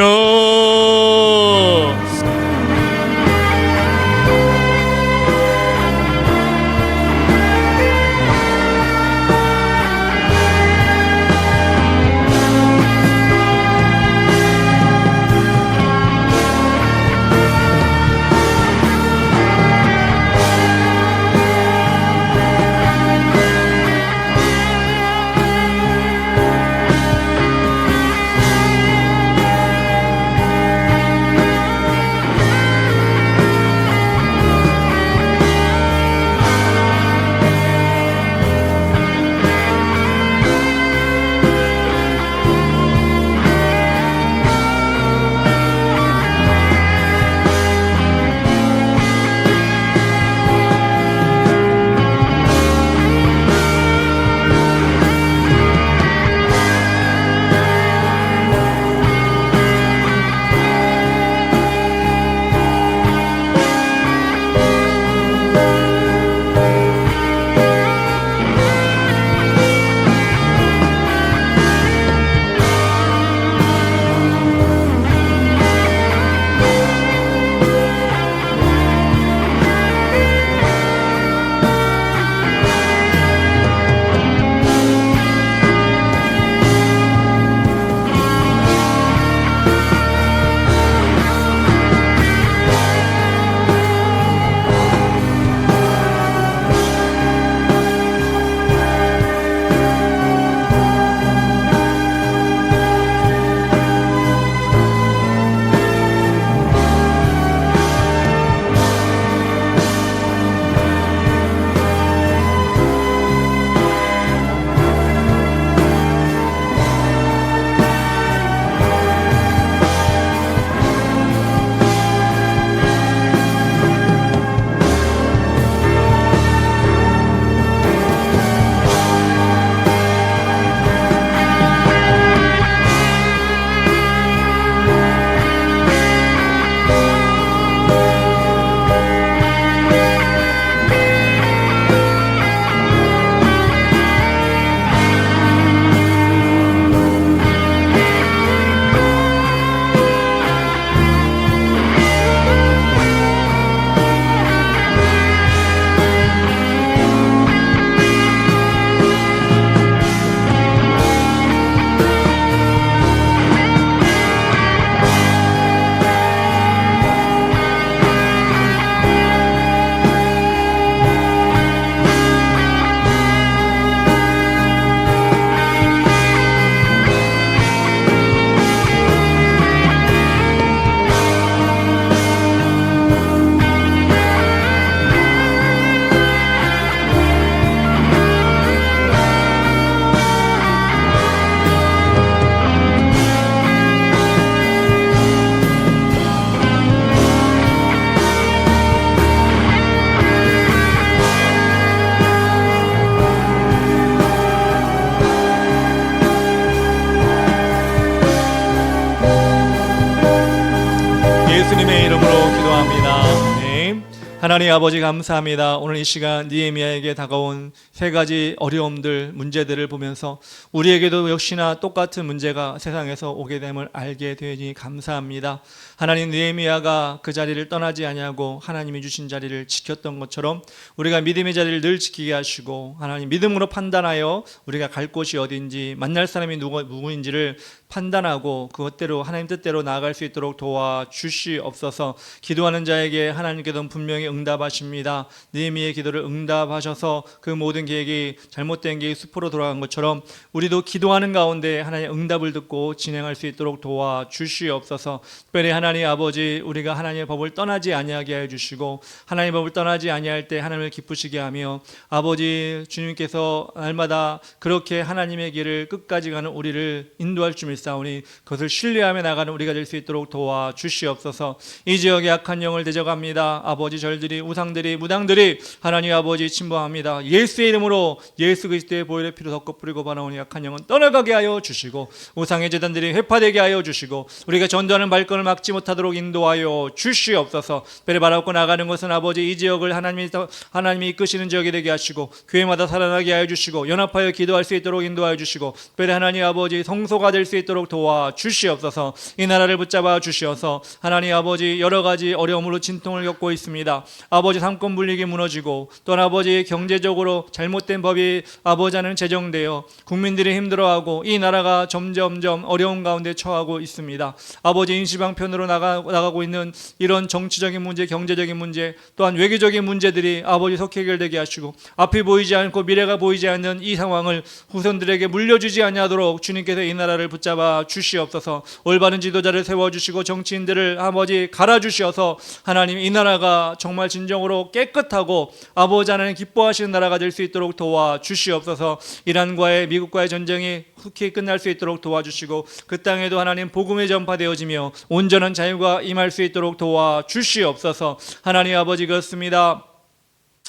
Speaker 1: 예수님의 이름으로 기도합니다. 아멘. 하나님 아버지 감사합니다. 오늘 이 시간 느헤미야에게 다가온 세 가지 어려움들, 문제들을 보면서 우리에게도 역시나 똑같은 문제가 세상에서 오게 됨을 알게 되니 감사합니다. 하나님 느헤미야가 그 자리를 떠나지 아니하고 하나님이 주신 자리를 지켰던 것처럼 우리가 믿음의 자리를 늘 지키게 하시고 하나님 믿음으로 판단하여 우리가 갈 곳이 어딘지 만날 사람이 누구인지를 판단하고 그것대로 하나님 뜻대로 나아갈 수 있도록 도와주시옵소서. 기도하는 자에게 하나님께서는 분명히 응답하십니다. 느헤미야의 기도를 응답하셔서 그 모든 계획이 잘못된 계획이 수포로 돌아간 것처럼 우리도 기도하는 가운데 하나님의 응답을 듣고 진행할 수 있도록 도와주시옵소서. 특별히 하나님 아버지, 우리가 하나님의 법을 떠나지 아니하게 해 주시고 하나님의 법을 떠나지 아니할 때 하나님을 기쁘시게 하며 아버지 주님께서 날마다 그렇게 하나님의 길을 끝까지 가는 우리를 인도할 줄 믿사오니 그것을 신뢰하며 나가는 우리가 될 수 있도록 도와주시옵소서. 이 지역의 악한 영을 대적합니다. 아버지, 절들이 우상들이 무당들이 하나님 아버지 침범합니다. 예수의 이름으로 예수 그리스도의 보혈의 피로 덮고 뿌리고 바라오니 악한 영은 떠나가게 하여 주시고 우상의 제단들이 회파되게 하여 주시고 우리가 전도하는 발걸음을 막지 못하도록 인도하여 주시옵소서. 특별히 바라고 나가는 것은 아버지 이 지역을 하나님이 이끄시는 지역이 되게 하시고 교회마다 살아나게 하여 주시고 연합하여 기도할 수 있도록 인도하여 주시고 특별히 하나님 아버지 성소가 될 수 있도록 도와주시옵소서. 이 나라를 붙잡아 주시어서 하나님 아버지 여러 가지 어려움으로 진통을 겪고 있습니다. 아버지 상권 분리기 무너지고 또한 아버지 경제적으로 잘못된 법이 아버지 하는 제정되어 국민들이 힘들어하고 이 나라가 점점점 어려운 가운데 처하고 있습니다. 아버지 인시방편으로 나가고 있는 이런 정치적인 문제, 경제적인 문제, 또한 외교적인 문제들이 아버지 속히 해결되게 하시고 앞이 보이지 않고 미래가 보이지 않는 이 상황을 후손들에게 물려주지 아니하도록 주님께서 이 나라를 붙잡아 주시옵소서. 올바른 지도자를 세워주시고 정치인들을 아버지 갈아주시어서 하나님 이 나라가 정말 진정으로 깨끗하고 아버지 하나님 기뻐하시는 나라가 될 수 있도록 도와주시옵소서. 이란과의 미국과의 전쟁이 속히 끝날 수 있도록 도와주시고 그 땅에도 하나님 복음이 전파되어지며 온전한 자유가 임할 수 있도록 도와주시옵소서. 하나님 아버지 그렇습니다.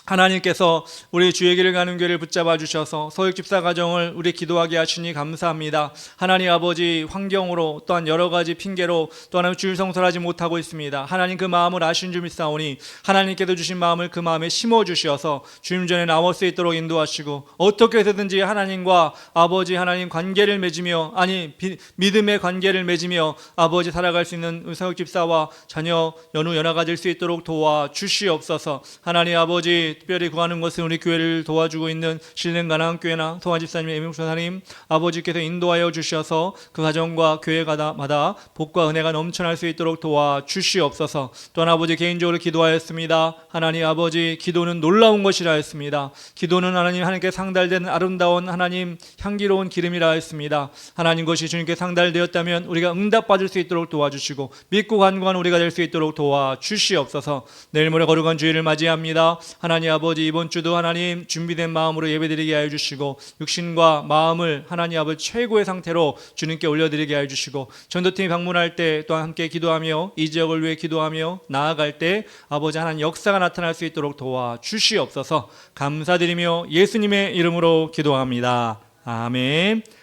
Speaker 1: 하나님께서 우리 주의 길을 가는 교회를 붙잡아 주셔서 소육 집사 가정을 우리 기도하게 하시니 감사합니다. 하나님 아버지 환경으로 또한 여러 가지 핑계로 또 하나님 주일 성소를 하지 못하고 있습니다. 하나님 그 마음을 아신 줄 믿사오니 하나님께서 주신 마음을 그 마음에 심어 주셔서 주님 전에 나올 수 있도록 인도하시고 어떻게 해서든지 하나님과 아버지 하나님 관계를 맺으며 믿음의 관계를 맺으며 아버지 살아갈 수 있는 소육 집사와 자녀 연후 연하가 될 수 있도록 도와주시옵소서. 하나님 아버지 특별히 구하는 것은 우리 교회를 도와주고 있는 신령 가나안교회나 소아 집사님, 애명수사님 아버지께서 인도하여 주셔서 그 가정과 교회마다 복과 은혜가 넘쳐날 수 있도록 도와주시옵소서. 또한 아버지 개인적으로 기도하였습니다. 하나님 아버지 기도는 놀라운 것이라 했습니다. 기도는 하나님께 상달된 아름다운 하나님 향기로운 기름이라 했습니다. 하나님 것이 주님께 상달되었다면 우리가 응답받을 수 있도록 도와주시고 믿고 간구하는 우리가 될 수 있도록 도와주시옵소서. 내일 모레 거룩한 주일을 맞이합니다. 하나님 아버지 이번 주도 하나님 준비된 마음으로 예배드리게 하여 주시고 육신과 마음을 하나님 아버지 최고의 상태로 주님께 올려드리게 하여 주시고 전도팀이 방문할 때 또한 함께 기도하며 이 지역을 위해 기도하며 나아갈 때 아버지 하나님 역사가 나타날 수 있도록 도와주시옵소서. 감사드리며 예수님의 이름으로 기도합니다. 아멘.